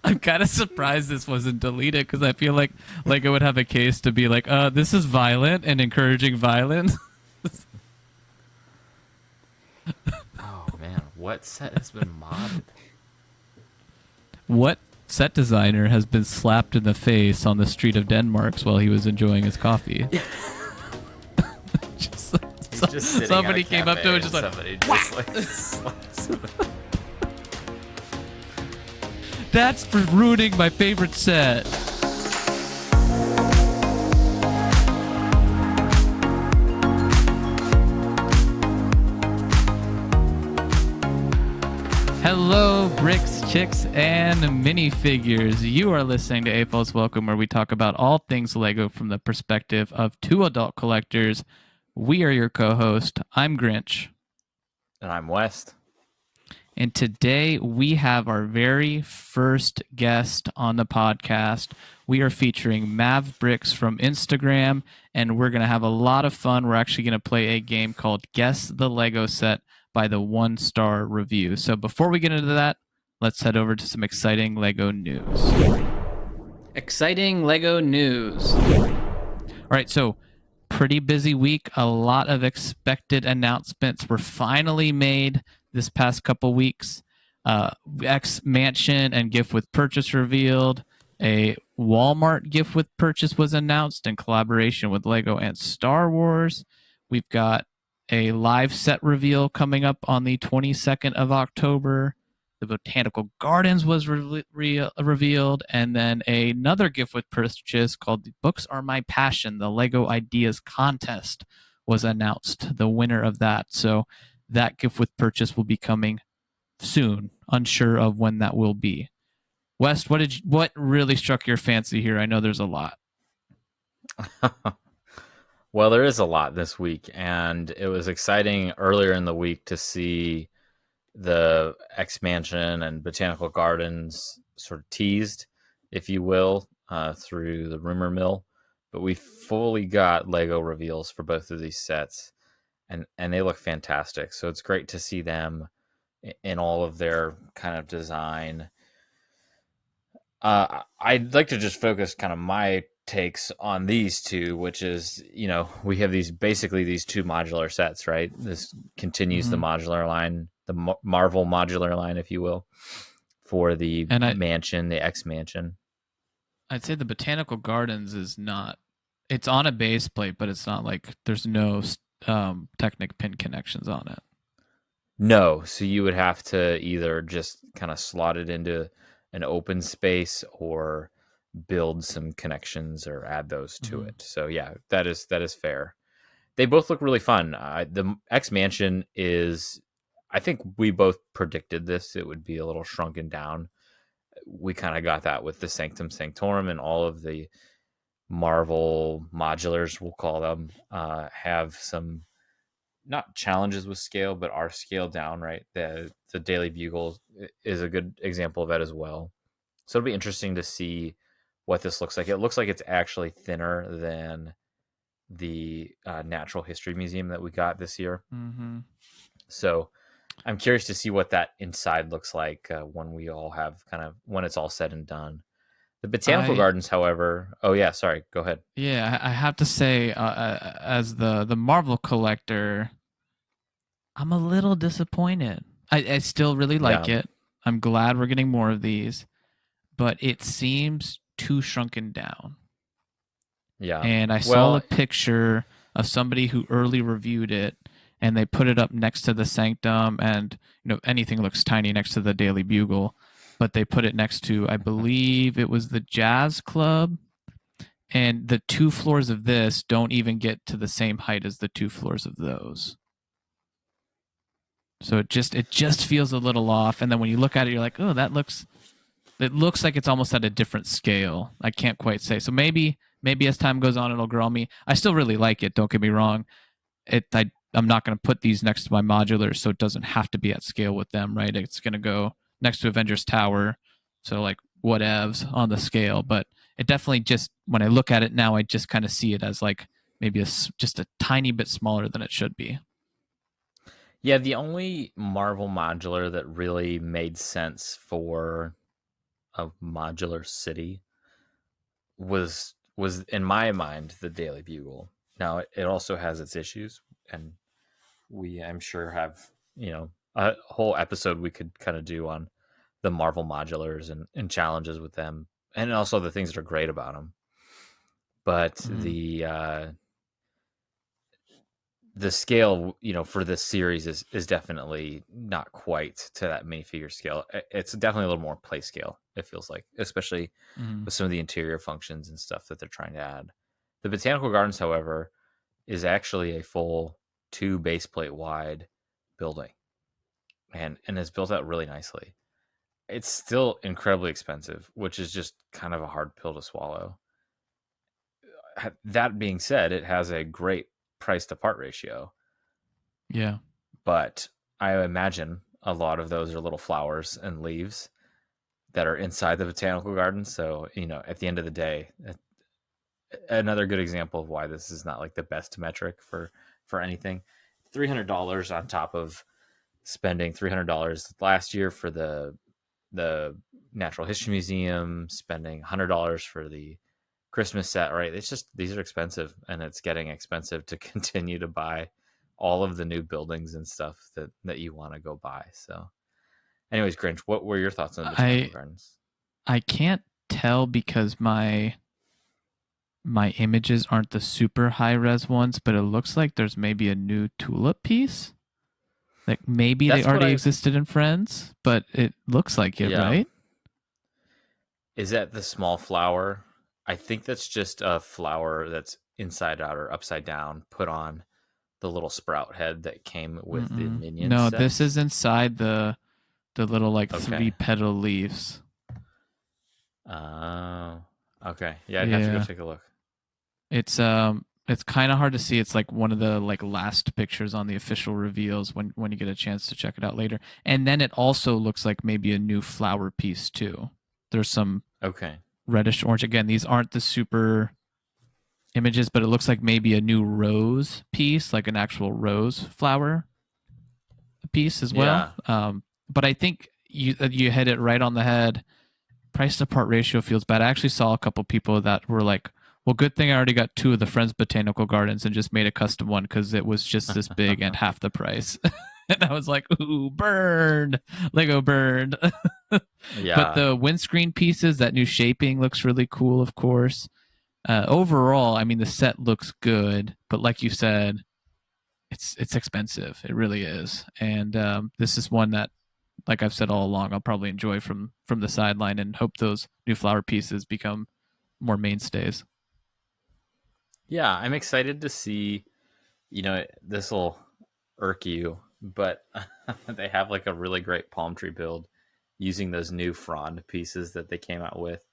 I'm kind of surprised this wasn't deleted because I feel like Lego would have a case to be like, this is violent and encouraging violence. Oh man, what set has been modded? What set designer has been slapped in the face on the street of Denmark while he was enjoying his coffee? just, He's just sitting at somebody a came up to him and cafe just like, somebody just like slaps him. that's for ruining my favorite set. Hello, bricks, chicks, and minifigures. You are listening to AFOLs Welcome, where we talk about all things Lego from the perspective of two adult collectors. We are your co-host. I'm Grinch. And I'm West. And today we have our very first guest on the podcast. We are featuring Mav Bricks from Instagram, and we're going to have a lot of fun. We're actually going to play a game called Guess the Lego Set by the One-Star Review. So before we get into that, let's head over to some exciting Lego news. Exciting Lego news. All right, so pretty busy week. A lot of expected announcements were finally made this past couple weeks. X Mansion and gift with purchase revealed. A Walmart gift with purchase was announced in collaboration with Lego and Star Wars. We've got a live set reveal coming up on the 22nd of October. The Botanical Gardens was revealed, and then another gift with purchase called The Books Are My Passion, the Lego Ideas Contest was announced, the winner of that. So that gift with purchase will be coming soon. Unsure of when that will be. West, what really struck your fancy here? I know there's a lot. Well, there is a lot this week, and it was exciting earlier in the week to see the X Mansion and Botanical Gardens sort of teased, if you will, through the rumor mill. But we fully got Lego reveals for both of these sets, and they look fantastic. So it's great to see them in all of their kind of design. I'd like to just focus kind of my takes on these two, which is, we have these two modular sets, right? This continues the modular line, the Marvel modular line, if you will, for the mansion, the X Mansion. I'd say the Botanical Gardens is not, it's on a base plate, but it's not like there's no Technic pin connections on it. No, so you would have to either just kind of slot it into an open space or build some connections or add those to it. So yeah, that is fair. They both look really fun. The X Mansion is, I think we both predicted this. It would be a little shrunken down. We kind of got that with the Sanctum Sanctorum, and all of the Marvel modulars, we'll call them, have some not challenges with scale, but are scaled down, right? The Daily Bugle is a good example of that as well. So it'll be interesting to see what this looks like. It looks like it's actually thinner than the Natural History Museum that we got this year. Mm-hmm. So I'm curious to see what that inside looks like when we all have when it's all said and done. The Botanical Gardens, however, go ahead. Yeah, I have to say, as the Marvel collector, I'm a little disappointed. I still really like it. I'm glad we're getting more of these, but it seems too shrunken down. Yeah. And I saw a picture of somebody who early reviewed it, and they put it up next to the Sanctum, and anything looks tiny next to the Daily Bugle, but they put it next to, I believe it was the Jazz Club, and the 2 floors of this don't even get to the same height as the 2 floors of those. So it just feels a little off, and then when you look at it, you're like, oh, it looks like it's almost at a different scale. I can't quite say. So maybe as time goes on, it'll grow on me. I still really like it. Don't get me wrong. I'm not going to put these next to my modulars, so it doesn't have to be at scale with them, right? It's going to go next to Avengers Tower, so like whatevs on the scale. But it definitely just, when I look at it now, I just kind of see it as like maybe just a tiny bit smaller than it should be. Yeah, the only Marvel modular that really made sense for a modular city was in my mind the Daily Bugle. Now it also has its issues, and I'm sure have a whole episode we could kind of do on the Marvel modulars and challenges with them, and also the things that are great about them. But the scale, for this series is definitely not quite to that minifigure scale. It's definitely a little more play scale, it feels like, especially with some of the interior functions and stuff that they're trying to add. The Botanical Gardens, however, is actually a full 2 base plate wide building, and is built out really nicely. It's still incredibly expensive, which is just kind of a hard pill to swallow. That being said, it has a great price to part ratio. Yeah. But I imagine a lot of those are little flowers and leaves that are inside the botanical garden. So, at the end of the day, another good example of why this is not like the best metric for anything. $300 on top of spending $300 last year for the Natural History Museum, spending $100 for the Christmas set, right? It's just, these are expensive, and it's getting expensive to continue to buy all of the new buildings and stuff that you want to go buy. So anyways, Grinch, what were your thoughts on the Botanical Gardens? I can't tell because my images aren't the super high res ones, but it looks like there's maybe a new tulip piece. Like maybe they already existed in Friends, but it looks like it, right? Is that the small flower? I think that's just a flower that's inside out or upside down, put on the little sprout head that came with the Minions. No, sets. this is inside the little like 3 petal leaves. Oh, okay. Yeah, I'd have to go take a look. It's kind of hard to see. It's like one of the like last pictures on the official reveals when you get a chance to check it out later. And then it also looks like maybe a new flower piece too. There's some reddish orange. Again, these aren't the super images, but it looks like maybe a new rose piece, like an actual rose flower piece as well. Yeah. But I think you hit it right on the head. Price to part ratio feels bad. I actually saw a couple people that were like, well, good thing I already got 2 of the Friends Botanical Gardens and just made a custom one because it was just this big and half the price. And I was like, ooh, burned. Lego burned. Yeah. But the windscreen pieces, that new shaping looks really cool, of course. Overall, I mean, the set looks good, but like you said, it's expensive. It really is. And this is one that, like I've said all along, I'll probably enjoy from the sideline and hope those new flower pieces become more mainstays. Yeah, I'm excited to see, this will irk you, but they have like a really great palm tree build using those new frond pieces that they came out with.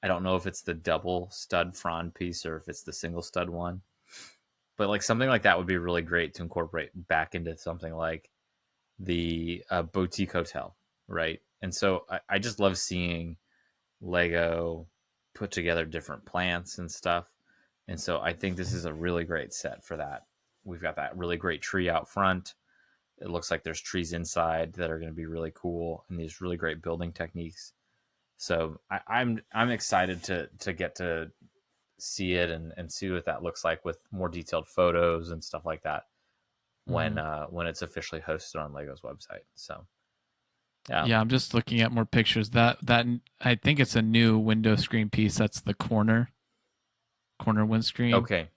I don't know if it's the double stud frond piece or if it's the single stud one, but like something like that would be really great to incorporate back into something like the boutique hotel, right? And so I just love seeing Lego put together different plants and stuff. And so I think this is a really great set for that. We've got that really great tree out front. It looks like there's trees inside that are going to be really cool, and these really great building techniques. So I'm excited to get to see it and see what that looks like with more detailed photos and stuff like that when it's officially hosted on Lego's website. So yeah, I'm just looking at more pictures. That I think it's a new window screen piece. That's the corner windscreen. Okay,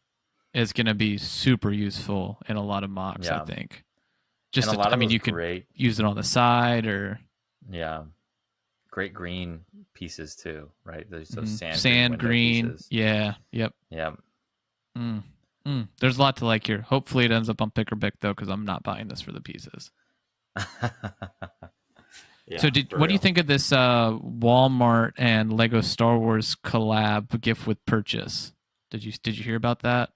is going to be super useful in a lot of mocks. I think. Just and a lot of you could use it on the side or great green pieces too, right? Those sand green pieces. Yeah. Yep. Yeah. There's a lot to like here. Hopefully it ends up on Pick or Bick though, because I'm not buying this for the pieces. So what do you think of this Walmart and Lego Star Wars collab gift with purchase? Did you hear about that?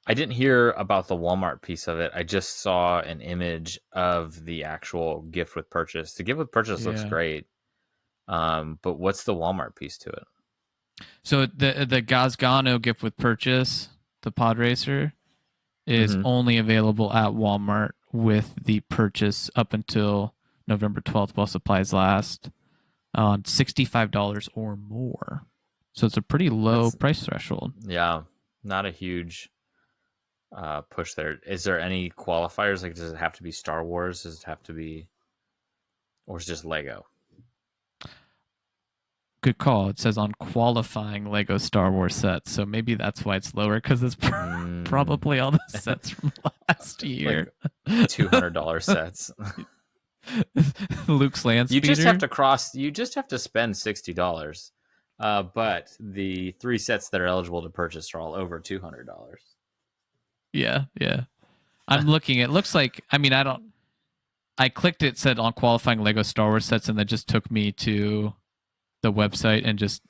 I didn't hear about the Walmart piece of it. I just saw an image of the actual gift with purchase. The gift with purchase looks great. But what's the Walmart piece to it? So the Gazgano gift with purchase, the pod racer, is only available at Walmart with the purchase up until November 12th while supplies last. on $65 or more. So it's a pretty low That's price threshold. yeah, not a huge push there. Is there any qualifiers? Like, does it have to be Star Wars? Does it have to be, or is it just Lego? Good call. It says on qualifying Lego Star Wars sets. So maybe that's why it's lower, because it's probably all the sets from last year. Like $200 sets. Luke's land You speeder. You just have to spend $60. But the 3 sets that are eligible to purchase are all over $200. Yeah. I'm looking. It looks like. I mean, I clicked it, said on qualifying Lego Star Wars sets, and that just took me to the website and just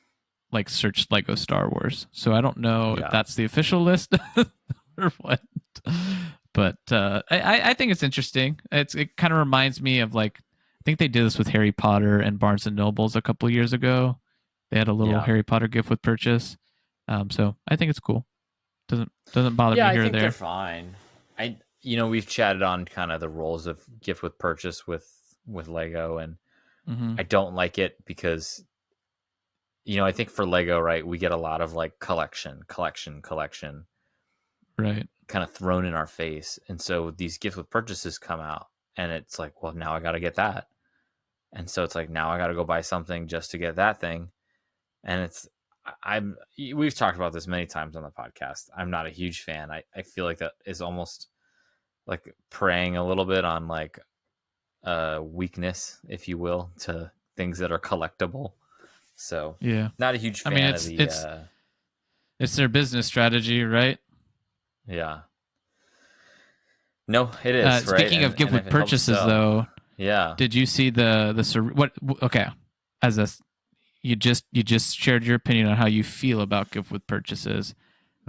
like searched Lego Star Wars. So I don't know if that's the official list or what. But I think it's interesting. It kind of reminds me of, like, I think they did this with Harry Potter and Barnes and Nobles a couple of years ago. They had a little Harry Potter gift with purchase. So I think it's cool. Doesn't bother me here or there. Yeah, I think they're fine. We've chatted on kind of the roles of gift with purchase with Lego, and I don't like it because, I think for Lego, right, we get a lot of like collection, right, kind of thrown in our face. And so these gift with purchases come out, and it's like, well, now I got to get that. And so it's like, now I got to go buy something just to get that thing. And we've talked about this many times on the podcast. I'm not a huge fan. I feel like that is almost like preying a little bit on like weakness, if you will, to things that are collectible. So yeah, not a huge fan of the. It's their business strategy, right? Yeah. No, it is. Speaking of gift with purchases, though, yeah. Did you see the what? Okay, as a you just shared your opinion on how you feel about gift with purchases.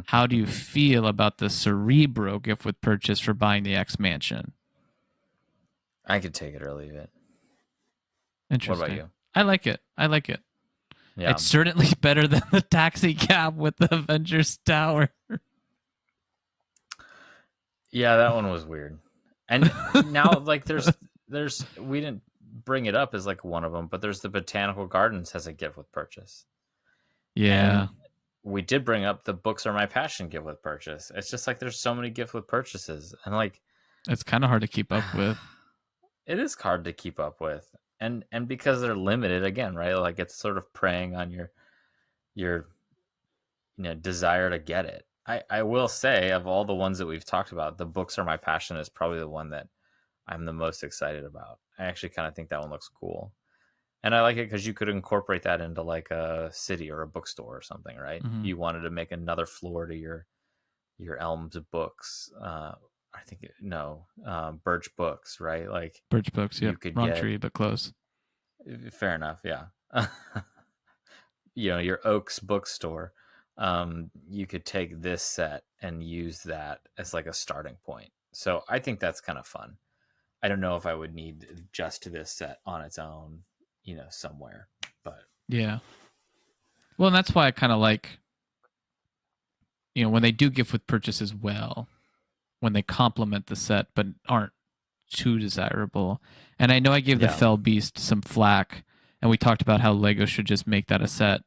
How do you feel about the Cerebro gift with purchase for buying the X Mansion? I could take it or leave it. Interesting. What about you? I like it. Yeah. It's certainly better than the taxi cab with the Avengers Tower. Yeah, that one was weird. And now, like, there's we didn't bring it up as like one of them, but there's the Botanical Gardens has a gift with purchase. Yeah. And we did bring up the Books Are My Passion gift with purchase. It's just like there's so many gift with purchases, and like it's kind of hard to keep up with. It is hard to keep up with, and because they're limited again, right? Like, it's sort of preying on your desire to get it. I will say, of all the ones that we've talked about, the Books Are My Passion is probably the one that I'm the most excited about. I actually kind of think that one looks cool. And I like it because you could incorporate that into like a city or a bookstore or something, right? You wanted to make another floor to your Elms books. I think Birch Books, right? Like Birch Books, yeah. Wrong tree, but close. Fair enough, yeah. Your Oaks bookstore. You could take this set and use that as like a starting point. So I think that's kind of fun. I don't know if I would need just this set on its own, somewhere, but yeah. Well, and that's why I kind of like, when they do gift with purchase as well, when they complement the set but aren't too desirable. And I know I gave the Fell Beast some flack, and we talked about how Lego should just make that a set.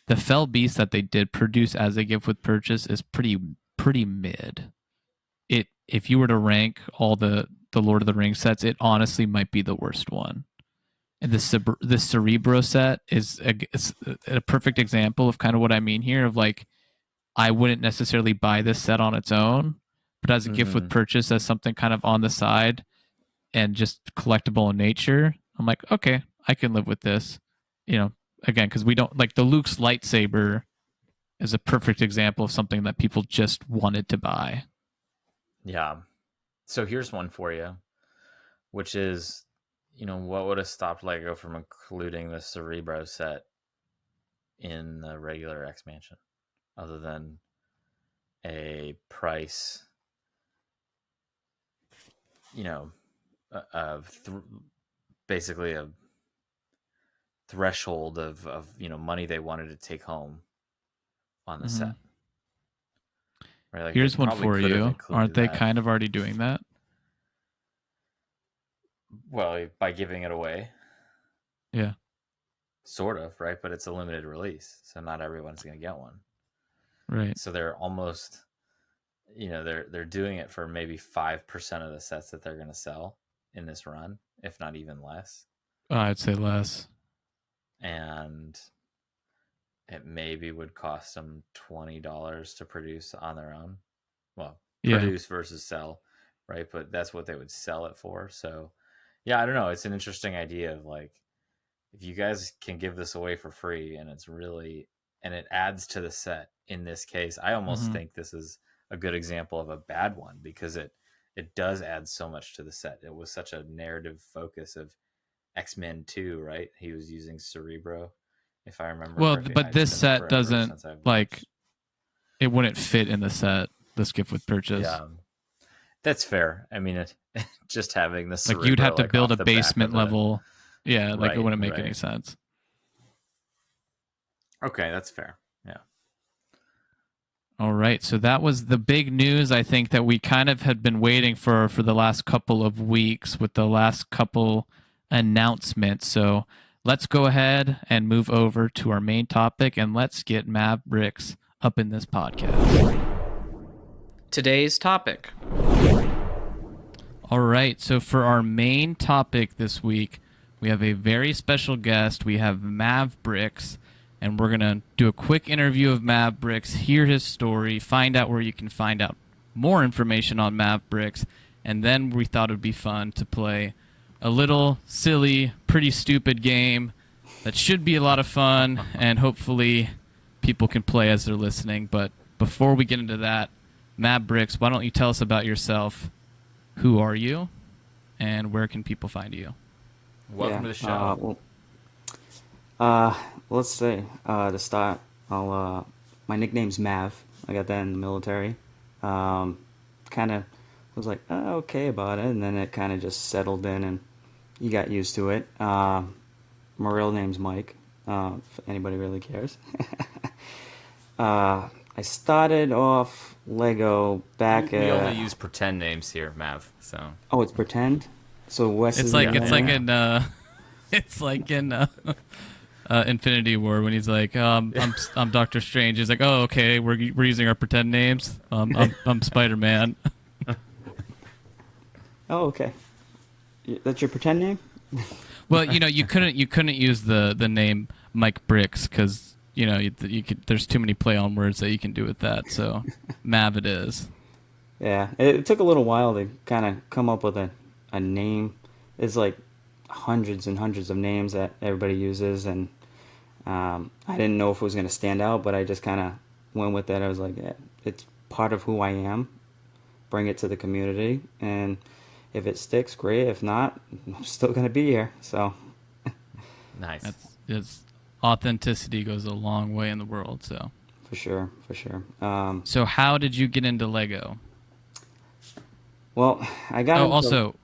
The Fell Beast that they did produce as a gift with purchase is pretty mid. If you were to rank all the Lord of the Rings sets, it honestly might be the worst one. And the Cerebro set is a perfect example of kind of what I mean here. Of like, I wouldn't necessarily buy this set on its own, but as a gift with purchase, as something kind of on the side and just collectible in nature, I'm like, okay, I can live with this. Again, because we don't like the Luke's lightsaber is a perfect example of something that people just wanted to buy. Yeah. So here's one for you, which is, what would have stopped Lego from including the Cerebro set in the regular X Mansion, other than a price, basically a threshold of money they wanted to take home on the set. Right? Like, here's one for you. Aren't they kind of already doing that? Well, by giving it away. Yeah. sort of, right? But it's a limited release, so not everyone's going to get one. Right. So they're almost, they're doing it for maybe 5% of the sets that they're going to sell in this run, if not even less. I'd say less. And it maybe would cost them $20 to produce on their own. Well, produce versus sell, right? But that's what they would sell it for. So, yeah, I don't know. It's an interesting idea of like, if you guys can give this away for free and it adds to the set in this case, I almost think this is a good example of a bad one because it does add so much to the set. It was such a narrative focus of X-Men 2, right? He was using Cerebro, if I remember Well, correctly. but this set doesn't, like, it wouldn't fit in the set, this gift with purchase. Yeah, that's fair. I mean, just having the Cerebro, like, you'd have to build a basement level. Yeah, like, it wouldn't make any sense. Okay, that's fair. Yeah. All right, so that was the big news, I think, that we kind of had been waiting for the last couple of weeks with the last couple announcements. So let's go ahead and move over to our main topic, and let's get Mav Bricks up in this podcast. Today's topic. All right, so for our main topic this week, we have a very special guest. We have Mav Bricks, and we're going to do a quick interview of Mav Bricks, hear his story, find out where you can find out more information on Mav Bricks, and then we thought it would be fun to play a little silly, pretty stupid game that should be a lot of fun, and hopefully people can play as they're listening. But before we get into that, Mav Bricks, why don't you tell us about yourself? Who are you, and where can people find you? Welcome to the show. Let's say to start, my nickname's Mav. I got that in the military. Kind of was like okay about it, and then it kind of just settled in, and you got used to it. My real name's Mike. If anybody really cares. I started off Lego back. We only use pretend names here, Mav. So. Oh, it's pretend. So Wes it's is like it's like in Infinity War when he's like, I'm Doctor Strange. He's like, oh, okay, we're using our pretend names. I'm Spider-Man. Oh, okay. That's your pretend name? Well, you couldn't use the name Mike Bricks because you could. There's too many play on words that you can do with that. So Mav it is. Yeah, it took a little while to kind of come up with a name. There's like hundreds and hundreds of names that everybody uses, and I didn't know if it was going to stand out, but I just kind of went with it. I was like, yeah, it's part of who I am. Bring it to the community, and if it sticks, great. If not, I'm still going to be here. So nice. It's authenticity goes a long way in the world. So for sure. So how did you get into Lego? Well, I got. Also,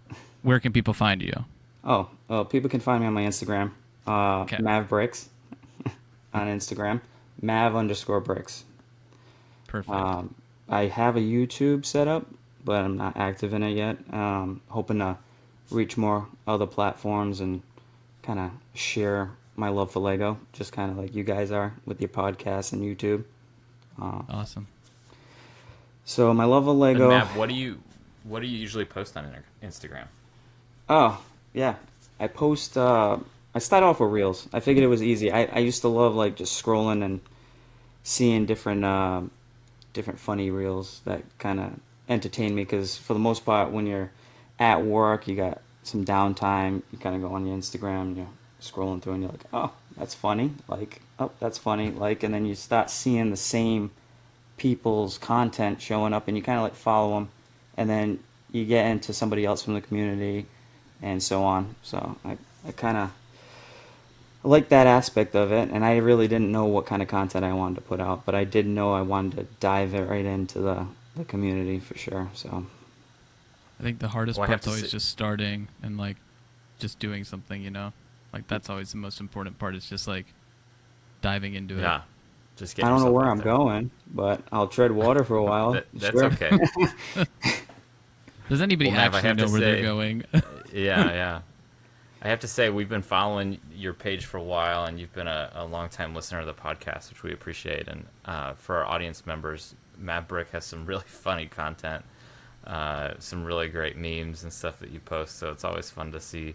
where can people find you? Oh, people can find me on my Instagram, Okay. Mav Bricks, on Instagram, Mav_Bricks. Perfect. I have a YouTube set up, but I'm not active in it yet. Hoping to reach more other platforms and kind of share my love for Lego, just kind of like you guys are with your podcast and YouTube. Awesome. So my love of Lego. And Mav, what do you usually post on Instagram? Oh, yeah. I post, I started off with Reels. I figured it was easy. I used to love like just scrolling and seeing different funny Reels that kind of entertain me because for the most part when you're at work, you got some downtime, you kind of go on your Instagram and you're scrolling through and you're like, oh, that's funny. Like, oh, that's funny. Like, and then you start seeing the same people's content showing up and you kind of like follow them and then you get into somebody else from the community and so on. So I kind of like that aspect of it, and I really didn't know what kind of content I wanted to put out, but I did know I wanted to dive it right into the community for sure. So I think the hardest part's always just starting and like just doing something, like that's always the most important part. It's just like diving into it. Yeah. Just I don't know where I'm going, but I'll tread water for a while. That's okay. Does anybody actually know where they're going? Yeah. I have to say, we've been following your page for a while, and you've been a long-time listener of the podcast, which we appreciate. And for our audience members, Maverick has some really funny content, some really great memes and stuff that you post. So it's always fun to see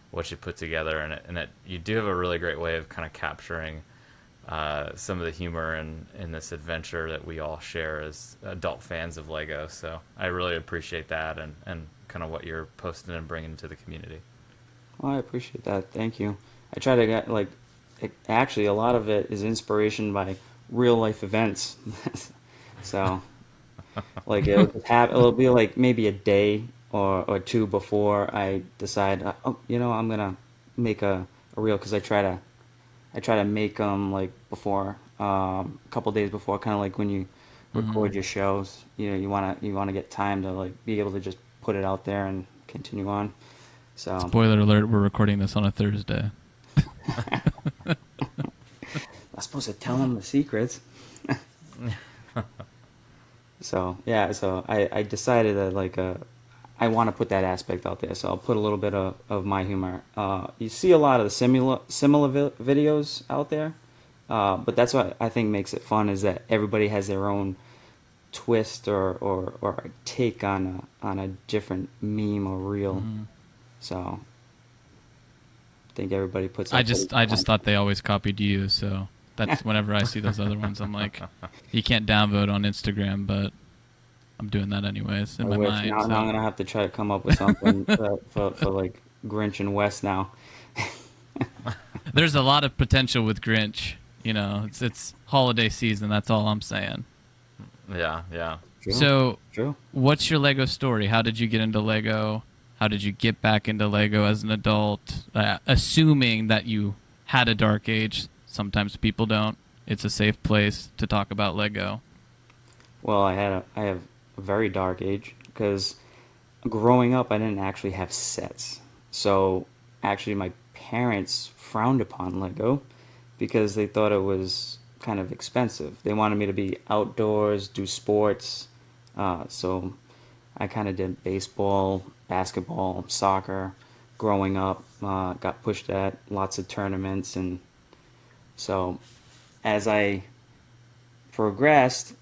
what you put together, and you do have a really great way of kind of capturing some of the humor in this adventure that we all share as adult fans of Lego. So I really appreciate that, and kind of what you're posting and bringing to the community. Well, I appreciate that. Thank you. I try to get actually a lot of it is inspiration by real life events. So like it'll be like maybe a day or two before I decide. Oh, I'm gonna make a reel because I try to make them like before a couple days before, kind of like when you record your shows. You wanna get time to like be able to just put it out there and continue on. So Spoiler alert: we're recording this on a Thursday. I'm supposed to tell them the secrets. So yeah, so I decided that I want to put that aspect out there, so I'll put a little bit of my humor. You see a lot of the similar videos out there, but that's what I think makes it fun, is that everybody has their own twist or a take on a different meme or reel. So I think everybody puts. I just thought they always copied you, so that's whenever I see those other ones, I'm like, you can't downvote on Instagram, but I'm doing that anyways in my mind. Now, so. now I'm gonna have to try to come up with something for like Grinch and West now. There's a lot of potential with Grinch. It's holiday season. That's all I'm saying. Yeah. True. So, True. what's your Lego story? How did you get into Lego? How did you get back into Lego as an adult? Assuming that you had a dark age. Sometimes people don't. It's a safe place to talk about Lego. Well, I have a very dark age because growing up I didn't actually have sets. So actually my parents frowned upon Lego because they thought it was kind of expensive. They wanted me to be outdoors, do sports. So I kind of did baseball, basketball, soccer growing up. Got pushed at lots of tournaments, and so as I progressed,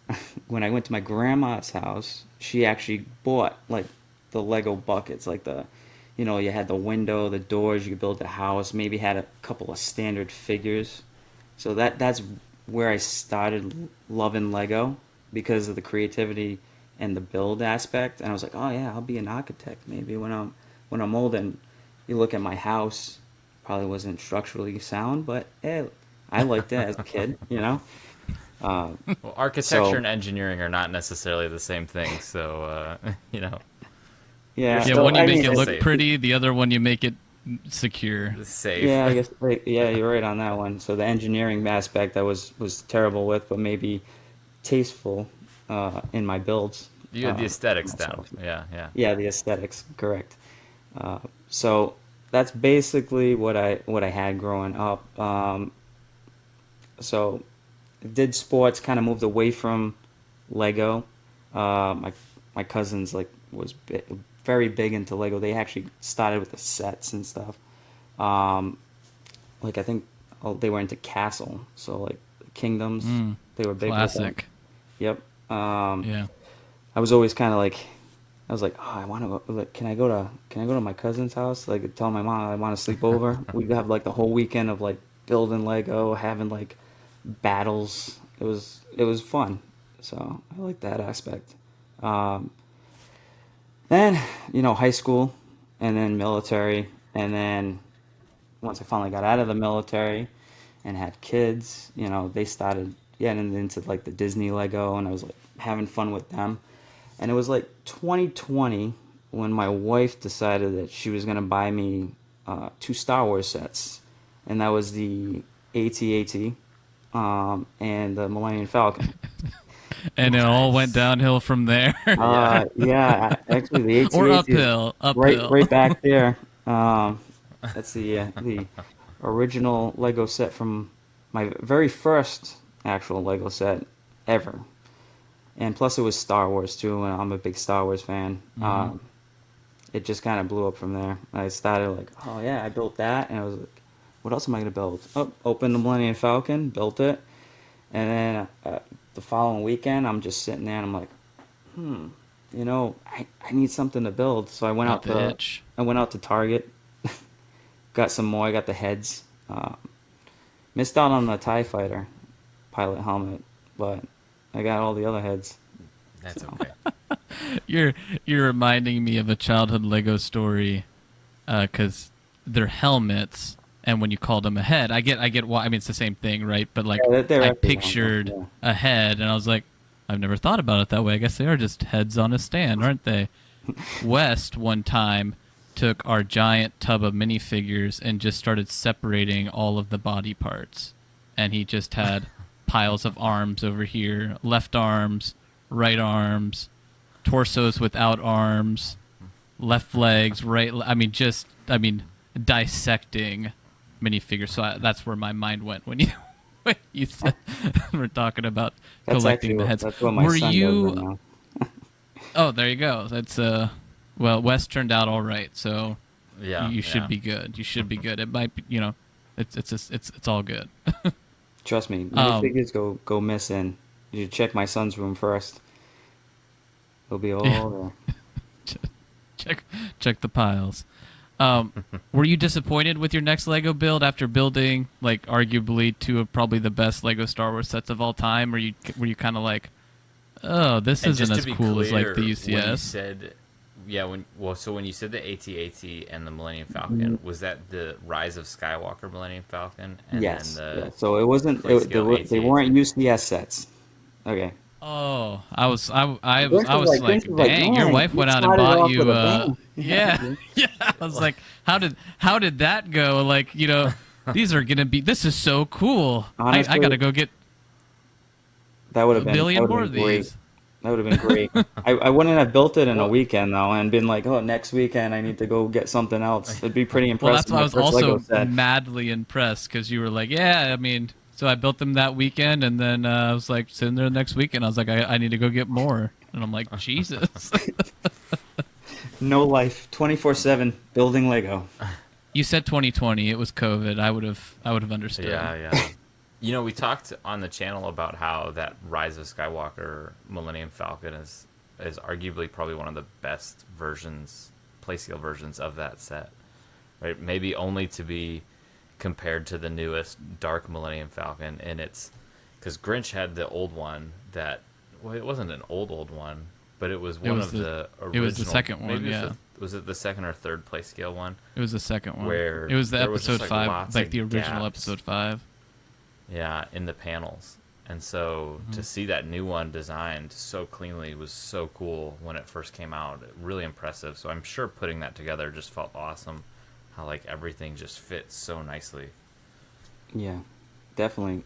when I went to my grandma's house, she actually bought like the Lego buckets, like you had the window, the doors, you could build the house, maybe had a couple of standard figures. So that's where I started loving Lego because of the creativity and the build aspect. And I was like, oh yeah, I'll be an architect maybe when I'm old. And you look at my house, probably wasn't structurally sound, but hey, I liked it as a kid, Well, architecture and engineering are not necessarily the same thing, so Yeah, Yeah, so, one you I make mean, it look safe. pretty, the other one you make it secure. safe. yeah, I guess yeah, you're right on that one. So the engineering aspect I was terrible with, but maybe tasteful in my builds. You had the aesthetics down. myself. Yeah. Yeah, the aesthetics, correct. So that's basically what I had growing up. So did sports, kind of moved away from Lego. My cousins was very big into Lego. They actually started with the sets and stuff. I think they were into Castle, so like Kingdoms. They were big with them. Classic. Yep. Yeah. I was always kind of I was like, oh, I want to go. Can I go to my cousin's house? Like, tell my mom I want to sleep over. We'd have like the whole weekend of like building Lego, having like battles. It was fun. So I like that aspect. Then high school, and then military, and then once I finally got out of the military and had kids, they started getting into like the Disney Lego, and I was like having fun with them. And it was like 2020 when my wife decided that she was gonna buy me 2 Star Wars sets, and that was the AT-AT and the Millennium Falcon. And it all went downhill from there. Yeah, actually the AT-AT Or is uphill. right back there. That's the original Lego set from my very first actual Lego set ever. And plus it was Star Wars too, and I'm a big Star Wars fan. it just kind of blew up from there. I started like, oh yeah, I built that, and I was like, what else am I gonna build? Oh, opened the Millennium Falcon, built it, and then the following weekend, I'm just sitting there and I'm like, hmm, I need something to build. So Got the itch. I went out to Target, got some more. I got the heads. Missed out on the TIE fighter pilot helmet, but I got all the other heads. That's So okay. You're you're reminding me of a childhood Lego story, because they're helmets, and when you called them a head, I get why. I mean, it's the same thing, right? But like, yeah, they're I representative. pictured Yeah. a head, and I was like, I've never thought about it that way. I guess they are just heads on a stand, aren't they? West one time took our giant tub of minifigures and just started separating all of the body parts. And he just had piles of arms over here, left arms, right arms, torsos without arms, left legs, right. I mean, dissecting minifigures. So that's where my mind went when you when you said we're talking about collecting the heads. That's what my Were son does right you? now. Oh, there you go. That's well, West turned out all right, so Yeah, you should yeah. be good. You should be good. It might be, it's all good. Trust me, Um, minifigures go missing. You check my son's room first. They'll be yeah, all there. check check the piles. Were you disappointed with your next Lego build after building like arguably two of probably the best Lego Star Wars sets of all time? Or were you kind of like, oh, this And isn't just to as be cool as like the clear, when you UCS? said, yeah, so when you said the AT-AT and the Millennium Falcon, was that the Rise of Skywalker Millennium Falcon, and then Yes, yeah. the So it wasn't. Playscale They weren't AT-AT? UCS sets. Okay. Oh, I was Grinch was like, like, dang, your man, wife you went out and started bought off with you a bang. yeah. Yeah. I was like, how did that go? Like, these are gonna be this is so cool. I Honestly, gotta go get a that billion would have more been of great. these. That would have been great. I wouldn't have built it in a Well, weekend though, and been like, oh, next weekend I need to go get something else. It'd be pretty Well, that's impressive. why I My was first Lego also set. madly impressed because you were like, yeah, I mean, so I built them that weekend, and then I was like sitting there the next weekend. I was like, I need to go get more, and I'm like, Jesus. No life, 24/7 building Lego. You said 2020. It was COVID. I would have understood. yeah, yeah. We talked on the channel about how that Rise of Skywalker Millennium Falcon is arguably probably one of the best versions, playscale versions of that set, right? Maybe only to be compared to the newest Dark Millennium Falcon, and it's because Grinch had the old one that, well, it wasn't an old one, but it was It one was of the the it was the original. second one. Maybe Yeah, was it the second or third playscale one it was the second one. where It was the there was just episode like five, lots like of the original gaps. episode 5. Yeah, in the panels. And so to see that new one designed so cleanly was so cool when it first came out. Really impressive. So I'm sure putting that together just felt awesome. How like everything just fits so nicely. Yeah, definitely.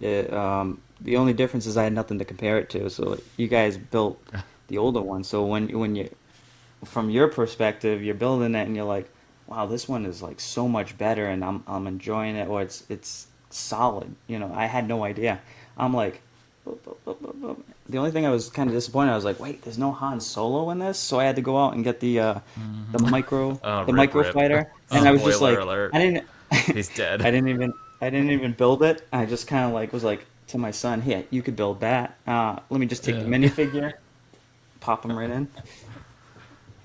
The only difference is I had nothing to compare it to. So like, you guys built the older one. So when you, from your perspective, you're building it and you're like, wow, this one is like so much better, and I'm enjoying it, or it's solid. I had no idea. I'm like, boop, boop, boop, boop, boop. The only thing I was kind of disappointed. I was like, wait, there's no Han Solo in this, so I had to go out and get the Rip, micro rip. fighter, and I was just Spoiler like, alert. I didn't. He's dead. I didn't even build it. I just kind of like was like to my son, "Here, you could build that. Let me just take the Yeah. minifigure, pop him right in."